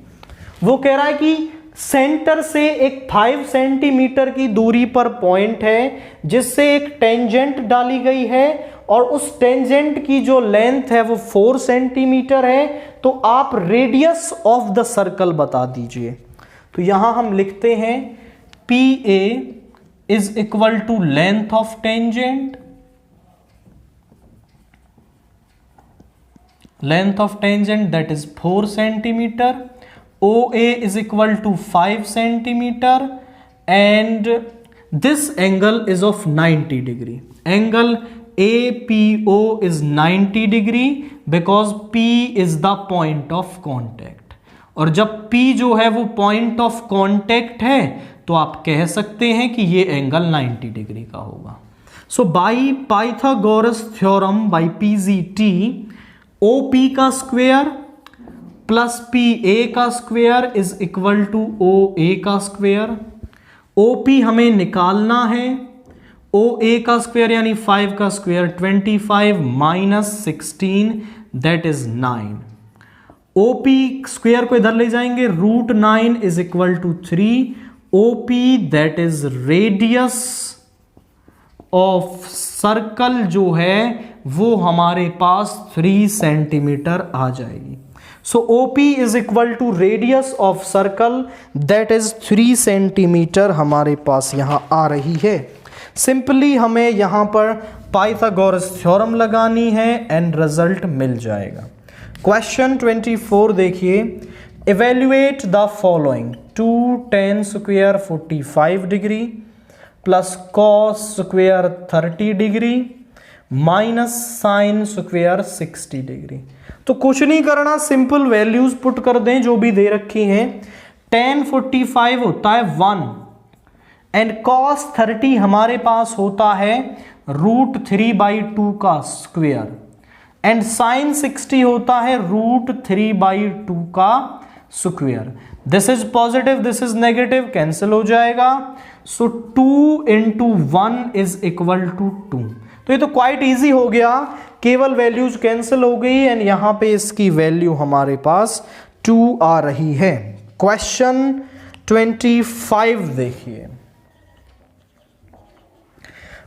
वो कह रहा है कि सेंटर से एक 5 सेंटीमीटर की दूरी पर पॉइंट है जिससे एक टेंजेंट डाली गई है और उस टेंजेंट की जो लेंथ है वो 4 सेंटीमीटर है, तो आप रेडियस ऑफ द सर्कल बता दीजिए। तो यहां हम लिखते हैं P A is equal to length of tangent, length of tangent that is 4 centimeter, OA is equal to 5 centimeter, and this angle is of 90 degree. Angle APO is 90 degree because P is the point of contact. और जब P जो है वो point of contact है तो आप कह सकते हैं कि ये एंगल 90 डिग्री का होगा। So by Pythagoras theorem, by PGT, OP का स्क्वेयर प्लस PA का square is equal to OA का स्क्वेयर। OP हमें निकालना है, OA का स्क्वेयर यानी 5 का square 25 minus 16 that is 9। OP square को इधर ले जाएंगे, root 9 is equal to 3। OP that is radius of circle जो है वो हमारे पास 3 सेंटीमीटर आ जाएगी। सो OP is equal to radius of circle that is 3 centimetre हमारे पास यहां आ रही है। सिंपली हमें यहां पर पाइथागोरस थ्योरम लगानी है एंड रिजल्ट मिल जाएगा। क्वेश्चन 24 देखिए, evaluate the following 2 tan square 45 degree plus cos square 30 degree minus sine square 60 degree. तो कुछ नहीं करना, सिंपल वैल्यूज पुट कर दें जो भी दे रखी हैं। tan 45 होता है 1 एंड cos 30 हमारे पास होता है रूट 3/2 का स्क्वेयर एंड साइन 60 होता है रूट 3/2 का square. This is positive, this is negative, cancel हो जाएगा। सो 2 × 1 इज इक्वल टू 2। तो ये तो क्वाइट इजी हो गया, केवल वैल्यूज कैंसिल हो गई एंड यहां पे इसकी वैल्यू हमारे पास 2 आ रही है। क्वेश्चन 25 देखिए,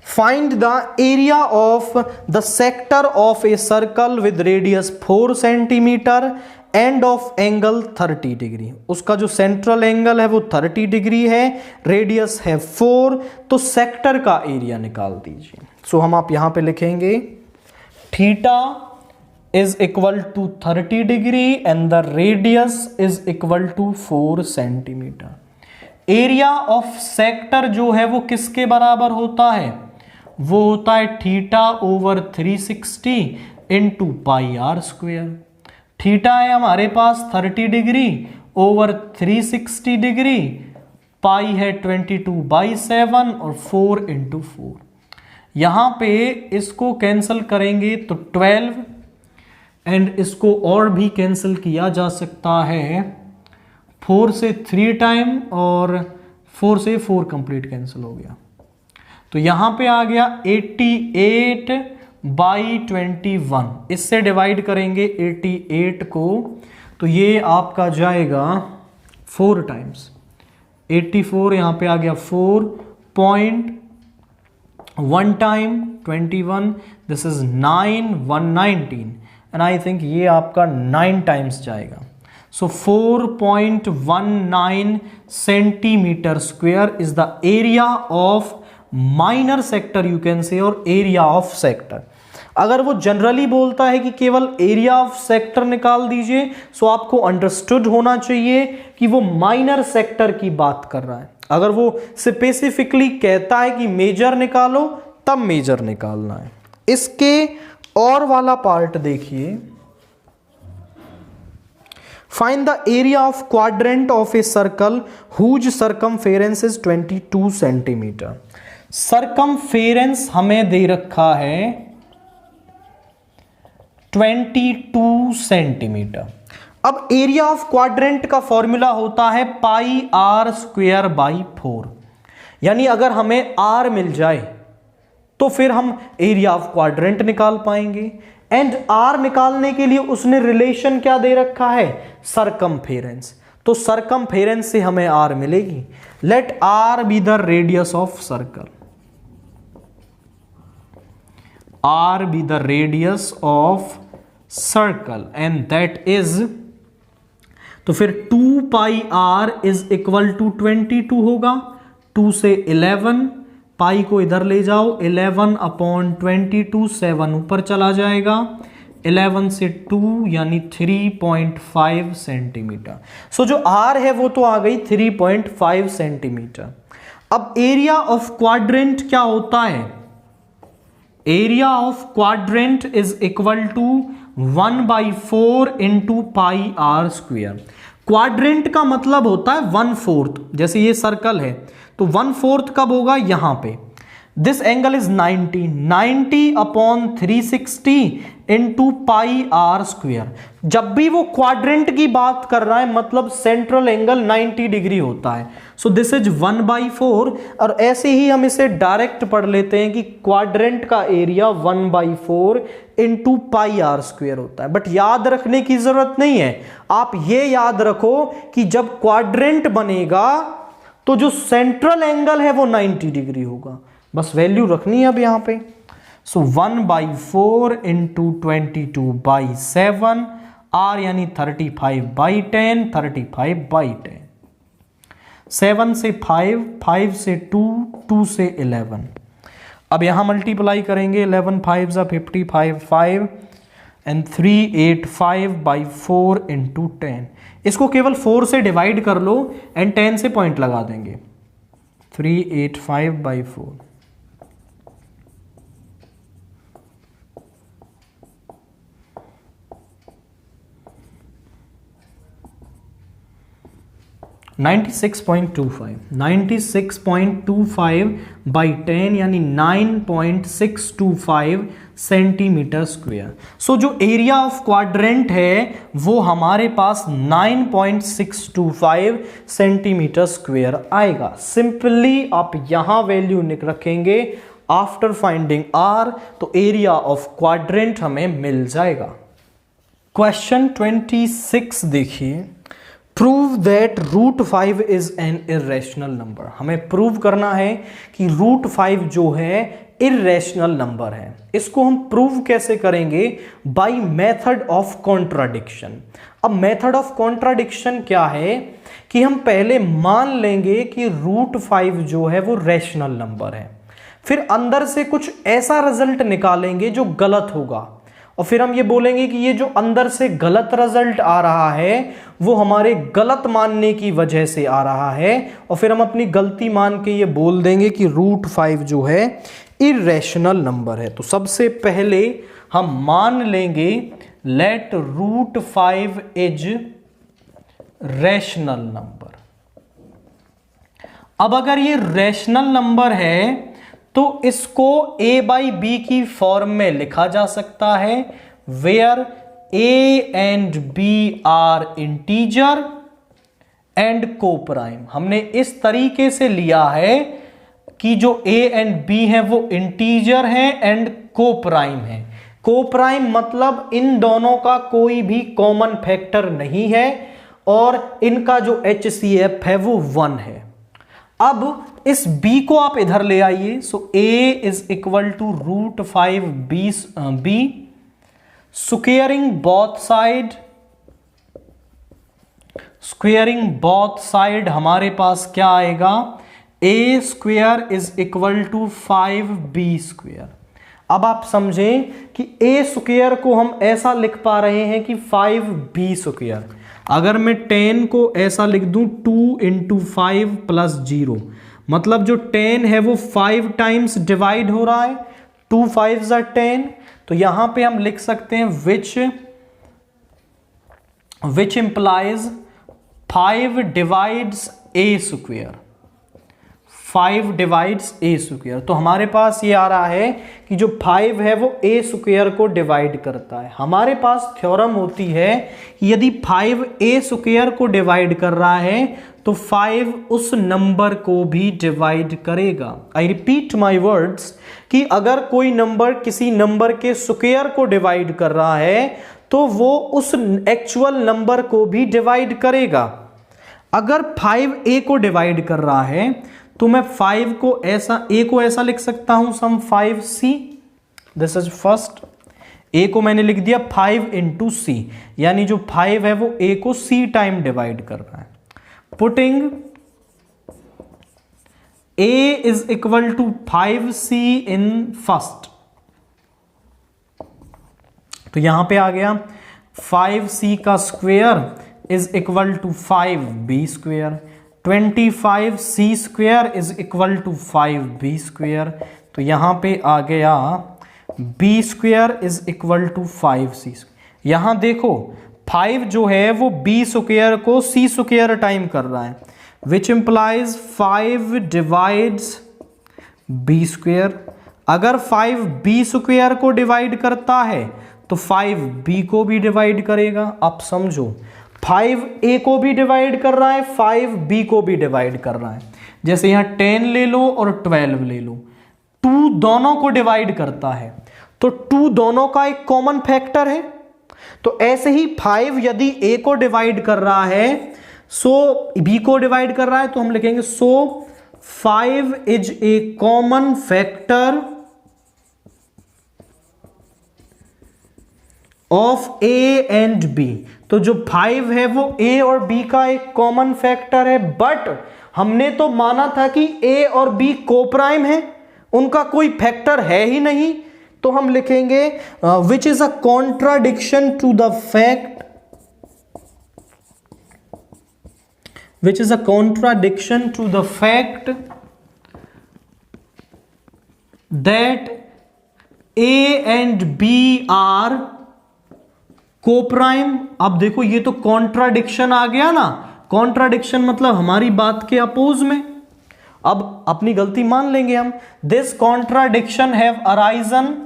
find the area of the sector of a circle with radius 4 centimetre end of angle 30 degree. उसका जो सेंट्रल एंगल है वो 30 डिग्री है, रेडियस है 4, तो सेक्टर का एरिया निकाल दीजिए। सो हम आप यहां पे लिखेंगे theta is equal to 30 degree and the radius is equal to 4 centimetre. Area of sector जो है वो किसके बराबर होता है, वो होता है theta over 360 into pi r square. Theta है हमारे पास 30 डिग्री ओवर 360 डिग्री, पाई है 22/7 और 4 × 4। यहां पे इसको कैंसिल करेंगे तो 12 एंड इसको और भी कैंसिल किया जा सकता है, 4 से 3 टाइम और 4 से 4 कंप्लीट कैंसिल हो गया। तो यहां पे आ गया 88/21। इससे डिवाइड करेंगे 88 को तो ये आपका जाएगा 4 टाइम्स 84, यहां पे आ गया 4.1 time 21, this is 9 119 and I think ये आपका 9 टाइम्स जाएगा। सो 4.19 centimetre square is the area of minor sector you can say, और एरिया ऑफ सेक्टर। अगर वो जनरली बोलता है कि केवल एरिया ऑफ सेक्टर निकाल दीजिए, सो आपको अंडरस्टूड होना चाहिए कि वो माइनर सेक्टर की बात कर रहा है। अगर वो स्पेसिफिकली कहता है कि मेजर निकालो, तब मेजर निकालना है। इसके और वाला पार्ट देखिए, find the area of quadrant of a circle whose circumference is 22 centimetre. Circumference हमें दे रखा है 22 सेंटीमीटर। अब एरिया ऑफ क्वाड्रेंट का फॉर्मूला होता है पाई आर स्क्वेयर बाई 4, यानी अगर हमें आर मिल जाए तो फिर हम एरिया ऑफ क्वाड्रेंट निकाल पाएंगे। एंड आर निकालने के लिए उसने रिलेशन क्या दे रखा है, सरकमफेरेंस। तो सरकमफेरेंस से हमें आर मिलेगी। Let r be the radius of circle. r be the radius of circle and that is, तो फिर 2 पाई r इज इक्वल टू 22 होगा। 2 से 11, पाई को इधर ले जाओ, 11 अपॉन 22, 7 ऊपर चला जाएगा, 11 से 2 यानी 3.5 सेंटीमीटर। सो जो r है वो तो आ गई 3.5 सेंटीमीटर। अब एरिया ऑफ क्वाड्रेंट क्या होता है? Area of quadrant is equal to 1/4 into pi r square. Quadrant का मतलब होता है 1/4, जैसे ये सर्कल है तो 1/4 कब होगा? यहां पे। This angle is 90 upon 360 into pi r square. जब भी वो क्वाड्रेंट की बात कर रहा है मतलब सेंट्रल एंगल 90 डिग्री होता है। सो दिस इज 1/4 और ऐसे ही हम इसे डायरेक्ट पढ़ लेते हैं कि क्वाड्रेंट का area 1/4 into pi r square होता है। बट याद रखने की जरूरत नहीं है, आप ये याद रखो कि जब क्वाड्रेंट बनेगा तो जो सेंट्रल एंगल है वो 90 डिग्री होगा। बस वैल्यू रखनी है अब यहां पे। सो 1/4 इंटू 22/7 आर यानी 35/10, 35/10। 7 से 5, 5 से 2, 2 से 11। अब यहां मल्टीप्लाई करेंगे, 11 5 55 5 एंड 385/4 इंटू 10। इसको केवल 4 से डिवाइड कर लो एंड 10 से पॉइंट लगा देंगे। 385/4 96.25/10 यानी 9.625 सेंटीमीटर स्क्वायर। सो जो एरिया ऑफ क्वाड्रेंट है वो हमारे पास 9.625 सेंटीमीटर स्क्वायर आएगा। सिंपली आप यहां वैल्यू रखेंगे आफ्टर फाइंडिंग आर, तो एरिया ऑफ क्वाड्रेंट हमें मिल जाएगा। क्वेश्चन 26 देखिए, prove that √5 is an irrational number. हमें प्रूव करना है कि √5 जो है इर्रेशनल नंबर है। इसको हम प्रूव कैसे करेंगे? By method of contradiction. अब मेथड ऑफ कॉन्ट्राडिक्शन क्या है कि हम पहले मान लेंगे कि √5 जो है वो रेशनल नंबर है, फिर अंदर से कुछ ऐसा रिजल्ट निकालेंगे जो गलत होगा, और फिर हम ये बोलेंगे कि ये जो अंदर से गलत रिजल्ट आ रहा है वो हमारे गलत मानने की वजह से आ रहा है, और फिर हम अपनी गलती मान के ये बोल देंगे कि √5 जो है इर्रेशनल नंबर है। तो सबसे पहले हम मान लेंगे लेट √5 इज रैशनल नंबर। अब अगर ये रैशनल नंबर है तो इसको a/b की फॉर्म में लिखा जा सकता है, where a and b are integer and coprime. हमने इस तरीके से लिया है कि जो a एंड b है वो इंटीजर है एंड कोप्राइम है। कोप्राइम मतलब इन दोनों का कोई भी कॉमन फैक्टर नहीं है और इनका जो HCF है वो 1 है। अब इस b को आप इधर ले आइए। So a is equal to √5b squaring both side हमारे पास क्या आएगा? a square is equal to 5b square. अब आप समझें कि a स्क्वेयर को हम ऐसा लिख पा रहे हैं कि 5b स्क्वेयर। अगर मैं 10 को ऐसा लिख दूं 2 × 5 + 0, मतलब जो 10 है वो 5 टाइम्स डिवाइड हो रहा है, 2 5s are 10। तो यहां पे हम लिख सकते हैं विच implies 5 divides a square, 5 divides a square. तो हमारे पास ये आ रहा है कि जो 5 है वो a स्क्वेयर को डिवाइड करता है। हमारे पास थ्योरम होती है कि यदि 5 a स्क्वेयर को डिवाइड कर रहा है तो 5 उस नंबर को भी डिवाइड करेगा। आई रिपीट माई वर्ड्स कि अगर कोई नंबर किसी नंबर के स्क्वेयर को डिवाइड कर रहा है तो वो उस एक्चुअल नंबर को भी डिवाइड करेगा। अगर 5 a को डिवाइड कर रहा है तो मैं 5 को ऐसा a को ऐसा लिख सकता हूं सम 5c, दिस इज फर्स्ट। ए को मैंने लिख दिया 5 इंटू सी, यानी जो 5 है वो ए को सी टाइम डिवाइड कर रहा है। Putting a is equal to 5c in first, तो यहां पे आ गया 5c का square is equal to 5b square, 25c square is equal to 5b square, तो यहां पे आ गया b square is equal to 5c। यहां देखो 5 जो है वो b स्क्वेयर को c स्क्वेयर टाइम कर रहा है, which implies 5 divides b square. अगर 5 b स्क्वेयर को डिवाइड करता है तो 5b को भी डिवाइड करेगा। आप समझो 5a को भी डिवाइड कर रहा है, 5b को भी डिवाइड कर रहा है। जैसे यहां 10 ले लो और 12 ले लो, 2 दोनों को डिवाइड करता है, तो 2 दोनों का एक कॉमन फैक्टर है। तो ऐसे ही 5 यदि a को डिवाइड कर रहा है, सो b को डिवाइड कर रहा है, तो हम लिखेंगे सो 5 is a common factor of a and b। तो जो 5 है वो a और b का एक कॉमन फैक्टर है, बट हमने तो माना था कि a और b कोप्राइम है, उनका कोई फैक्टर है ही नहीं, तो हम लिखेंगे which is a contradiction to the fact, which is a contradiction to the fact that A and B are co-prime। अब देखो ये तो कॉन्ट्राडिक्शन आ गया ना, कॉन्ट्राडिक्शन मतलब हमारी बात के अपोज में। अब अपनी गलती मान लेंगे हम। This contradiction have arisen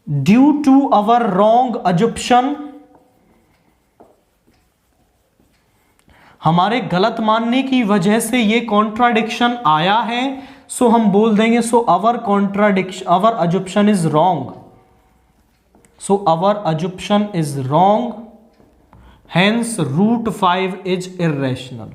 due to our wrong assumption, हमारे गलत मानने की वजह से ये कॉन्ट्राडिक्शन आया है। सो हम बोल देंगे so our contradiction, our assumption is wrong, so our assumption is wrong, hence root 5 is irrational.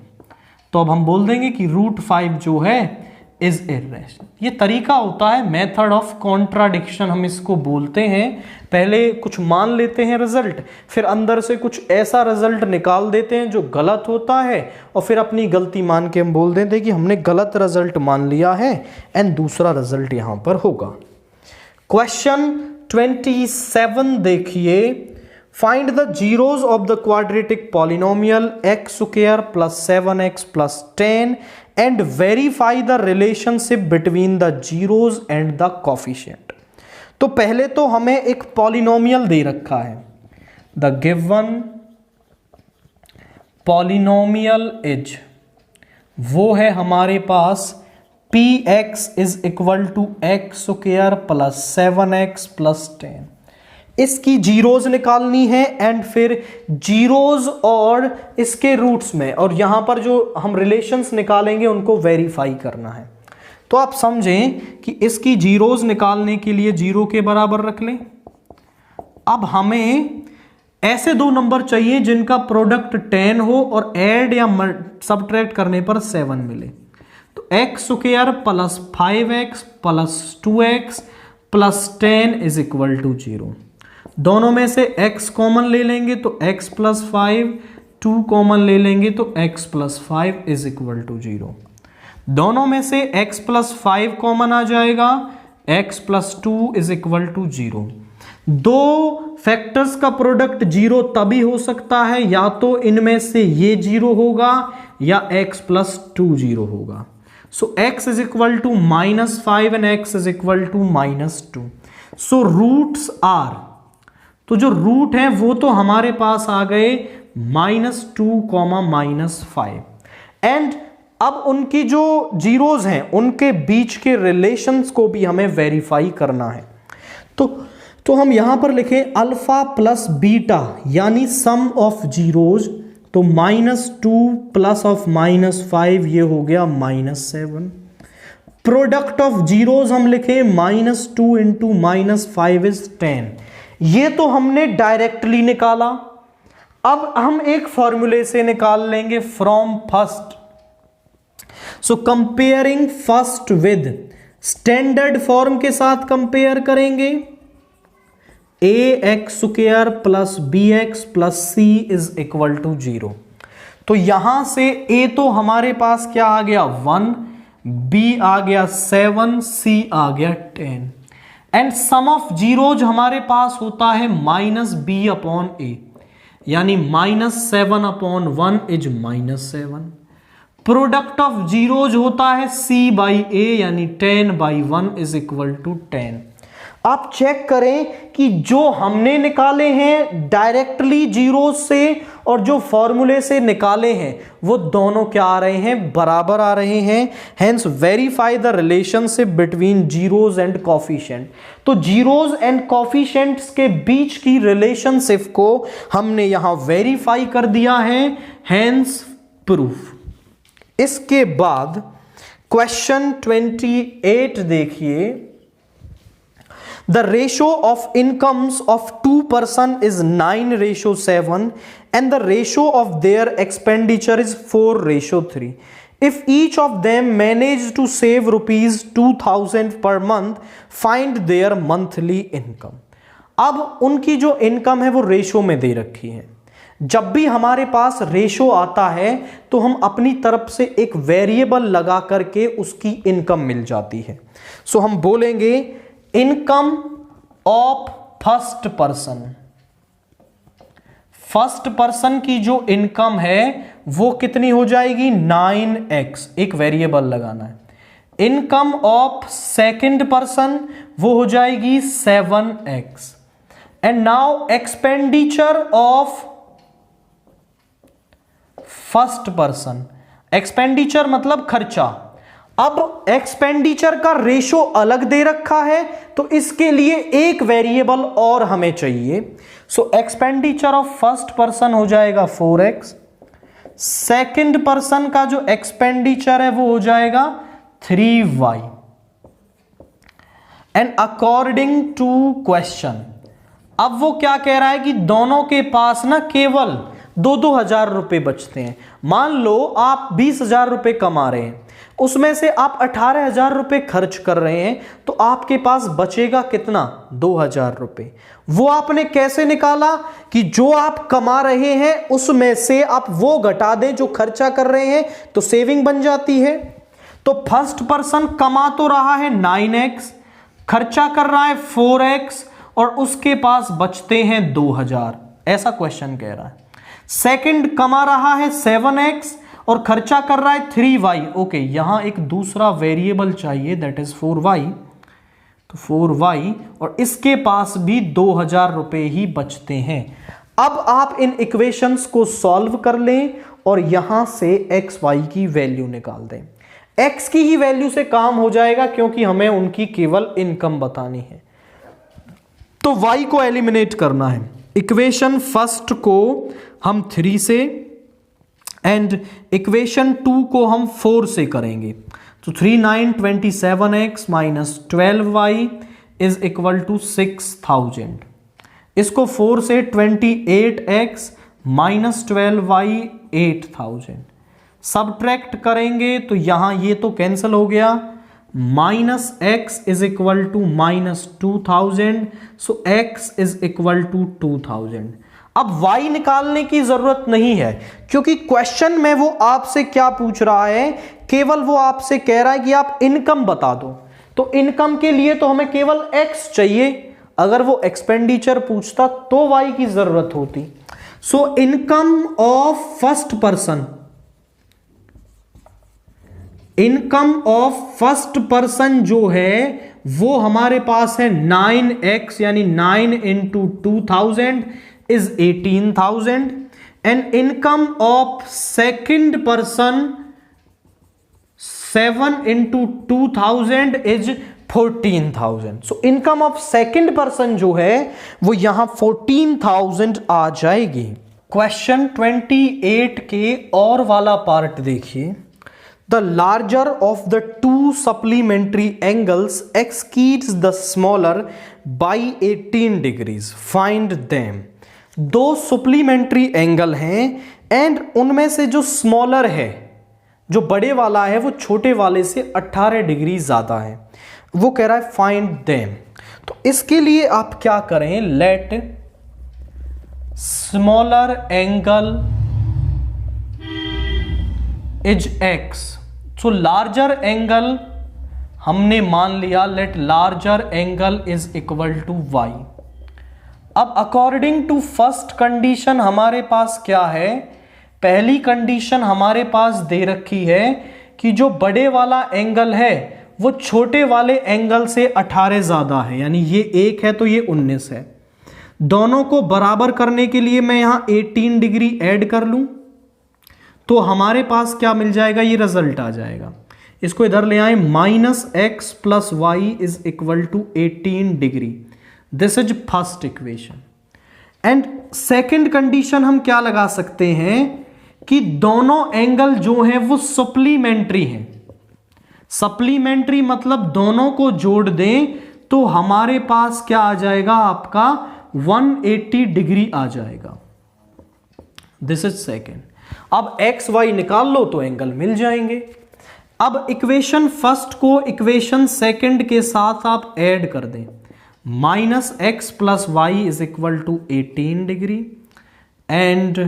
तो अब हम बोल देंगे कि रूट 5 जो है इज इर्रेशनल। ये तरीका होता है मेथड ऑफ कॉन्ट्राडिक्शन, हम इसको बोलते हैं। पहले कुछ मान लेते हैं रिजल्ट, फिर अंदर से कुछ ऐसा रिजल्ट निकाल देते हैं जो गलत होता है, और फिर अपनी गलती मान के हम बोल देते हैं कि हमने गलत रिजल्ट मान लिया है एंड दूसरा रिजल्ट यहां पर होगा। क्वेश्चन 27 देखिए, find the zeros of the quadratic polynomial x square plus 7x plus 10 and verify the relationship between the zeros and the coefficient। तो पहले तो हमें एक पॉलिनोमियल दे रखा है, the given polynomial is, वो है हमारे पास px is equal to x square plus 7x plus 10। इसकी जीरोज निकालनी है एंड फिर जीरोज और इसके रूट्स में, और यहां पर जो हम रिलेशंस निकालेंगे उनको वेरीफाई करना है। तो आप समझें कि इसकी जीरोज निकालने के लिए 0 के बराबर रख लें। अब हमें ऐसे दो नंबर चाहिए जिनका प्रोडक्ट 10 हो और ऐड या सबट्रैक्ट करने पर 7 मिले। तो x square plus 5x plus 2x plus 10 is equal to 0। दोनों में से x कॉमन ले लेंगे तो x प्लस 5, 2 कॉमन ले लेंगे तो x plus 5 is equal to 0। दोनों में से x प्लस 5 कॉमन आ जाएगा, x plus 2 is equal to 0। दो फैक्टर्स का प्रोडक्ट 0 तभी हो सकता है या तो इनमें से ये 0 होगा या x प्लस 2 0 होगा। So x is equal to -5 and x is equal to -2। So roots are, तो जो रूट है वो तो हमारे पास आ गए -2, -5 एंड अब उनकी जो जीरोज हैं उनके बीच के रिलेशंस को भी हमें वेरीफाई करना है। तो हम यहां पर लिखें अल्फा प्लस बीटा यानी सम ऑफ जीरोज, तो -2 प्लस ऑफ -5 ये हो गया -7। प्रोडक्ट ऑफ जीरोज हम लिखें -2 इंटू -5 इज 10। ये तो हमने डायरेक्टली निकाला। अब हम एक फॉर्मूले से निकाल लेंगे from first. So comparing first with standard form के साथ कंपेयर करेंगे, A X square plus B X plus C is equal to 0। तो यहां से ए तो हमारे पास क्या आ गया 1, बी आ गया 7, सी आ गया 10 एंड सम ऑफ जीरोज हमारे पास होता है माइनस बी अपॉन ए, यानी -7 upon 1 is -7। Product of zeros होता है c बाई ए, यानी 10 बाई 1 इज इक्वल टू 10। आप चेक करें कि जो हमने निकाले हैं डायरेक्टली जीरो से और जो फॉर्मूले से निकाले हैं वो दोनों क्या आ रहे हैं, बराबर आ रहे हैं। Hence verify the relationship between zeros and coefficient. तो जीरोज एंड कोफिशिएंट्स के बीच की रिलेशनशिप को हमने यहां वेरीफाई कर दिया है, हेंस प्रूफ। इसके बाद क्वेश्चन 28 देखिए। The ratio of incomes of two person is 9:7 and the ratio of their expenditure is 4:3. If each of them managed to save rupees 2000 per month, find their monthly income. अब उनकी जो income है वो ratio में दे रखी है। जब भी हमारे पास रेशो आता है तो हम अपनी तरफ से एक वेरिएबल लगा करके उसकी इनकम मिल जाती है। सो हम बोलेंगे income of first person. First person की जो इनकम है वो कितनी हो जाएगी 9x, एक वेरिएबल लगाना है। इनकम ऑफ सेकंड पर्सन वो हो जाएगी 7x and now expenditure of first person, expenditure मतलब खर्चा। अब एक्सपेंडिचर का रेशो अलग दे रखा है तो इसके लिए एक वेरिएबल और हमें चाहिए। सो एक्सपेंडिचर ऑफ फर्स्ट पर्सन हो जाएगा 4x, सेकंड पर्सन का जो एक्सपेंडिचर है वो हो जाएगा 3y and according to question. अब वो क्या कह रहा है कि दोनों के पास ना केवल 2-2 हजार रुपए बचते हैं। मान लो आप 20,000 रुपए कमा रहे हैं, उसमें से आप 18,000 रुपए खर्च कर रहे हैं, तो आपके पास बचेगा कितना 2,000 रुपए। वो आपने कैसे निकाला कि जो आप कमा रहे हैं उसमें से आप वो घटा दें जो खर्चा कर रहे हैं, तो सेविंग बन जाती है। तो फर्स्ट पर्सन कमा तो रहा है 9x, खर्चा कर रहा है 4x और उसके पास बचते हैं 2,000, ऐसा क्वेश्चन कह रहा है। सेकंड कमा रहा है 7x और खर्चा कर रहा है 3y। ओके, यहां एक दूसरा वेरिएबल चाहिए दैट इज 4y, तो 4y और इसके पास भी 2,000 रुपए ही बचते हैं। अब आप इन इक्वेशंस को सॉल्व कर लें और यहां से x y की वैल्यू निकाल दें। x की ही वैल्यू से काम हो जाएगा क्योंकि हमें उनकी केवल इनकम बतानी है। तो y को एलिमिनेट करना है। इक्वेशन फर्स्ट को हम 3 से एंड इक्वेशन 2 को हम 4 से करेंगे। तो 3 9 27x minus 12y is equal to 6,000। इसको 4 से 28x माइनस 12y 8,000 सब्ट्रैक्ट करेंगे तो यहां ये तो कैंसिल हो गया। Minus x is equal to minus 2,000, so x is equal to 2,000। अब y निकालने की जरूरत नहीं है क्योंकि क्वेश्चन में वो आपसे क्या पूछ रहा है, केवल वो आपसे कह रहा है कि आप इनकम बता दो। तो इनकम के लिए तो हमें केवल x चाहिए, अगर वो एक्सपेंडिचर पूछता तो y की जरूरत होती। So income of first person, income of first person जो है वो हमारे पास है 9x यानी 9 into 2,000 is 18,000 and income of second person 7 into 2,000 is 14,000। so income of second person जो है वो यहां 14,000 आ जाएगी। क्वेश्चन 28 के और वाला पार्ट देखिए। The larger of the two supplementary angles exceeds the smaller by 18 degrees. Find them. दो सप्लीमेंट्री एंगल हैं एंड उनमें से जो स्मॉलर है जो बड़े वाला है वो छोटे वाले से 18 डिग्री ज़्यादा है। वो कह रहा है फाइंड देम। तो इसके लिए आप क्या करें, let smaller angle is x। So larger angle हमने मान लिया, let larger angle is equal to y। अब अकॉर्डिंग टू फर्स्ट कंडीशन हमारे पास क्या है, पहली कंडीशन हमारे पास दे रखी है कि जो बड़े वाला एंगल है वो छोटे वाले एंगल से 18 ज्यादा है, यानी ये 1 है तो ये 19 है। दोनों को बराबर करने के लिए मैं यहां 18 डिग्री ऐड कर लूं तो हमारे पास क्या मिल जाएगा, ये रिजल्ट आ जाएगा। इसको इधर ले आए, -x + y is equal to 18 degree. This is first equation. And second condition हम क्या लगा सकते हैं कि दोनों एंगल जो हैं वो सप्लीमेंट्री हैं। सप्लीमेंट्री मतलब दोनों को जोड़ दें तो हमारे पास क्या आ जाएगा, आपका 180 डिग्री आ जाएगा। This is second. अब एक्स वाई निकाल लो तो एंगल मिल जाएंगे। अब इक्वेशन फर्स्ट को इक्वेशन सेकंड के साथ आप ऐड कर दें, -x + y is equal to 18 degree and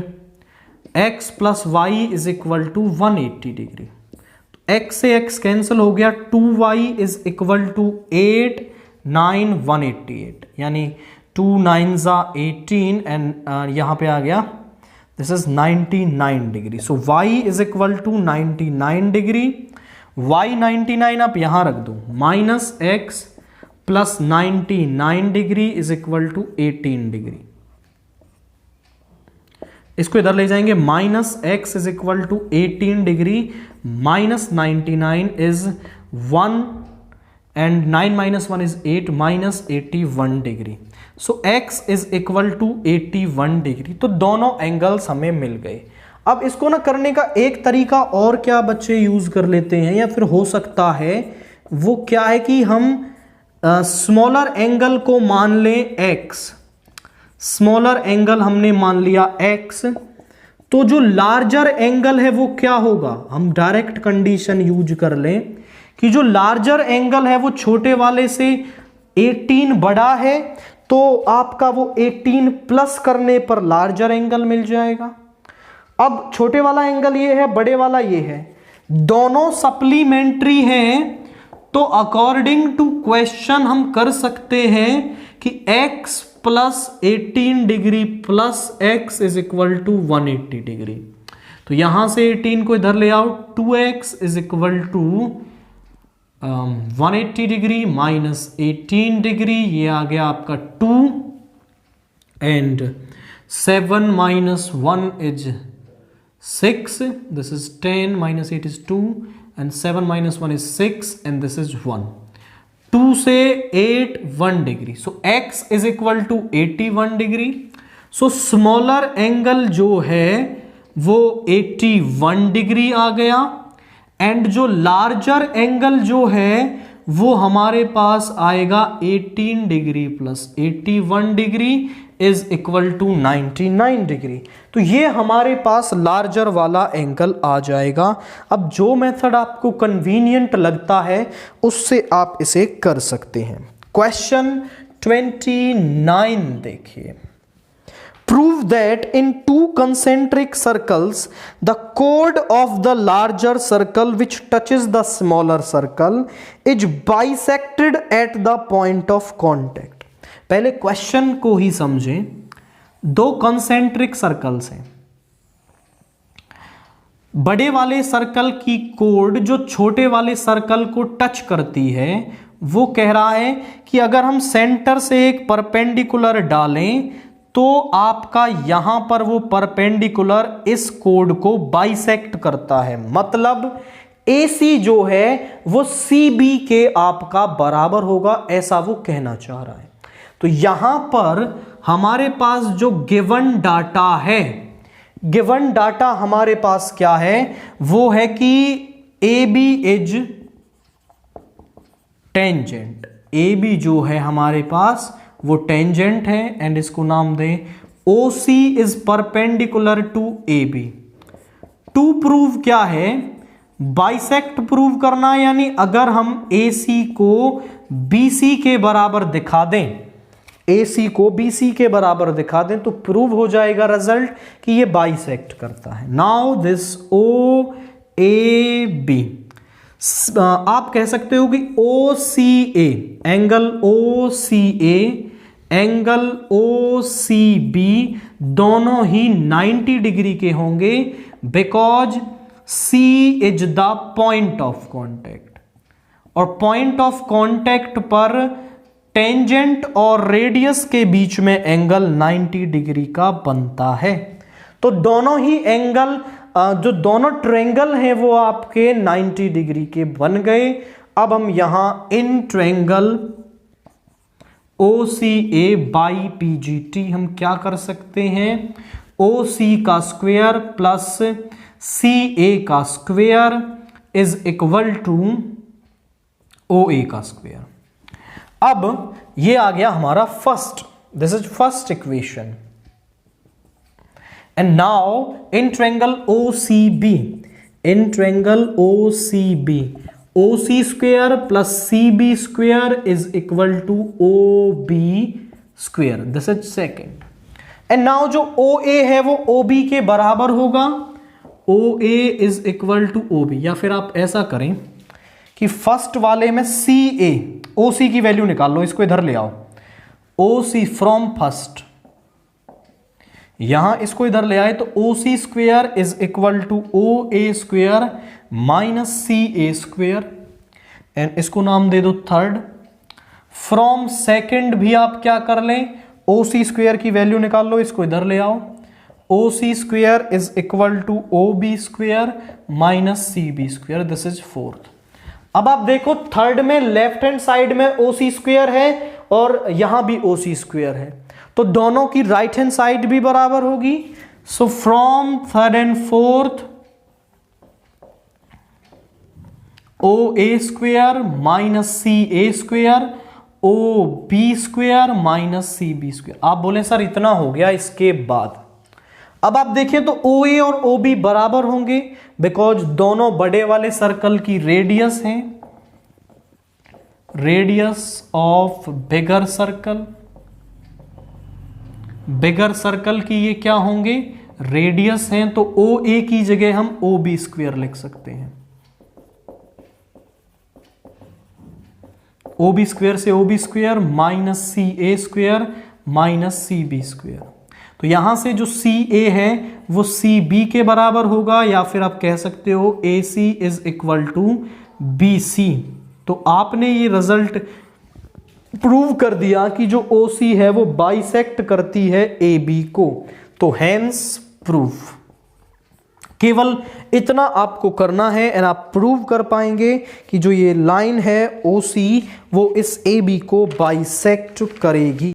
x + y is equal to 180 degree. तो x से x कैंसिल हो गया, 2y इज इक्वल टू 8 9 188, यानी 2 9 18 एंड यहां पे आ गया this is 99 degree. So y is equal to 99 degree. y 99 आप यहां रख दो, -x + 99 degree is equal to 18 degree. इसको इधर ले जाएंगे, -x is equal to 18 degree -99 is 1 and 9 - 1 is 8 -81 degree. So x is equal to 81 degree. तो दोनों एंगल्स हमें मिल गए। अब इसको ना करने का एक तरीका और क्या बच्चे यूज कर लेते हैं, या फिर हो सकता है वो क्या है कि हम स्मॉलर एंगल को मान लें x, स्मॉलर एंगल हमने मान लिया x, तो जो लार्जर एंगल है वो क्या होगा, हम डायरेक्ट कंडीशन यूज कर लें कि जो लार्जर एंगल है वो छोटे वाले से 18 बड़ा है, तो आपका वो 18 प्लस करने पर लार्जर एंगल मिल जाएगा। अब छोटे वाला एंगल ये है, बड़े वाला ये है, दोनों सप्लीमेंट्री हैं, तो अकॉर्डिंग टू क्वेश्चन हम कर सकते हैं कि x + 18 degree + x is equal to 180 degree. तो यहां से 18 को इधर ले आओ, 2x is equal to 180 degree -18 degree, ये आ गया आपका 2 and 7 - 1 is 6, this is 10 -8 is 2 and 7 - 1 is 6 and this is 1. 2 से 8 1 degree, so x is equal to 81 degree. so smaller angle जो है वो 81 डिग्री आ गया एंड जो लार्जर एंगल जो है वो हमारे पास आएगा 18 degree + 81 degree is equal to 99 degree. तो ये हमारे पास लार्जर वाला एंगल आ जाएगा। अब जो मेथड आपको कन्वीनियंट लगता है उससे आप इसे कर सकते हैं। क्वेश्चन 29 देखिए, prove that in 2 concentric circles the chord of the larger circle which touches the smaller circle is bisected at the point of contact। पहले क्वेश्चन को ही समझें। 2 concentric सर्कल्स हैं, बड़े वाले सर्कल की कोड जो छोटे वाले सर्कल को टच करती है, वो कह रहा है कि अगर हम सेंटर से एक परपेंडिकुलर डालें तो आपका यहां पर वो परपेंडिकुलर इस कोड को बाइसेक्ट करता है, मतलब AC जो है वो CB के आपका बराबर होगा, ऐसा वो कहना चाह रहा है। तो यहां पर हमारे पास जो गिवन डाटा है, गिवन डाटा हमारे पास क्या है, वो है कि AB इज टेंजेंट। AB जो है हमारे पास वो टेंजेंट है एंड इसको नाम दें OC is perpendicular to AB। To prove क्या है, बाइसेक्ट प्रूव करना यानी अगर हम AC को BC के बराबर दिखा दें, AC को BC के बराबर दिखा दें तो प्रूव हो जाएगा रिजल्ट कि ये बाइसेक्ट करता है। नाउ दिस OAB, आप कह सकते हो कि OCA, angle OCA, angle OCB दोनों ही 90 डिग्री के होंगे because C is the point of contact, और पॉइंट ऑफ कांटेक्ट पर टेंजेंट और रेडियस के बीच में एंगल 90 डिग्री का बनता है। तो दोनों ही एंगल, जो दोनों ट्रायंगल हैं वो आपके 90 डिग्री के बन गए। अब हम यहां in triangle OCA by PGT हम क्या कर सकते हैं, OC का स्क्वायर प्लस CA का square is equal to OA का स्क्वायर। अब ये आ गया हमारा first, this is first equation. And now in triangle OCB, in triangle OCB, OC square plus CB square is equal to OB square, this is second. And now जो OA है वो OB के बराबर होगा, OA is equal to OB, या फिर आप ऐसा करें कि फर्स्ट वाले में CA, OC की वैल्यू निकाल लो, इसको इधर ले आओ, OC फ्रॉम फर्स्ट, यहां इसको इधर ले आए तो OC square is equal to OA square minus CA square, and इसको नाम दे दो थर्ड। फ्रॉम सेकंड भी आप क्या कर लें, OC स्क्वायर की वैल्यू निकाल लो, इसको इधर ले आओ, OC square is equal to OB square minus CB square, this is fourth. अब आप देखो थर्ड में लेफ्ट हैंड साइड में OC स्क्वायर है और यहां भी OC स्क्वायर है, तो दोनों की राइट हैंड साइड भी बराबर होगी। So from third and fourth OA square minus CA square, OB square minus CB square. आप बोले सर इतना हो गया, इसके बाद अब आप देखें तो OA और OB बराबर होंगे बिकॉज दोनों बड़े वाले सर्कल की रेडियस हैं, radius of bigger circle, bigger circle की ये क्या होंगे, रेडियस हैं, तो OA की जगह हम OB स्क्वायर लिख सकते हैं, OB स्क्वायर से OB square minus CA square minus CB square. तो यहां से जो CA है वो CB के बराबर होगा, या फिर आप कह सकते हो AC is equal to BC। तो आपने ये रिजल्ट प्रूव कर दिया कि जो OC है वो बाइसेक्ट करती है AB को, तो हेंस प्रूफ। केवल इतना आपको करना है एंड आप प्रूव कर पाएंगे कि जो ये लाइन है OC वो इस AB को बाइसेक्ट करेगी।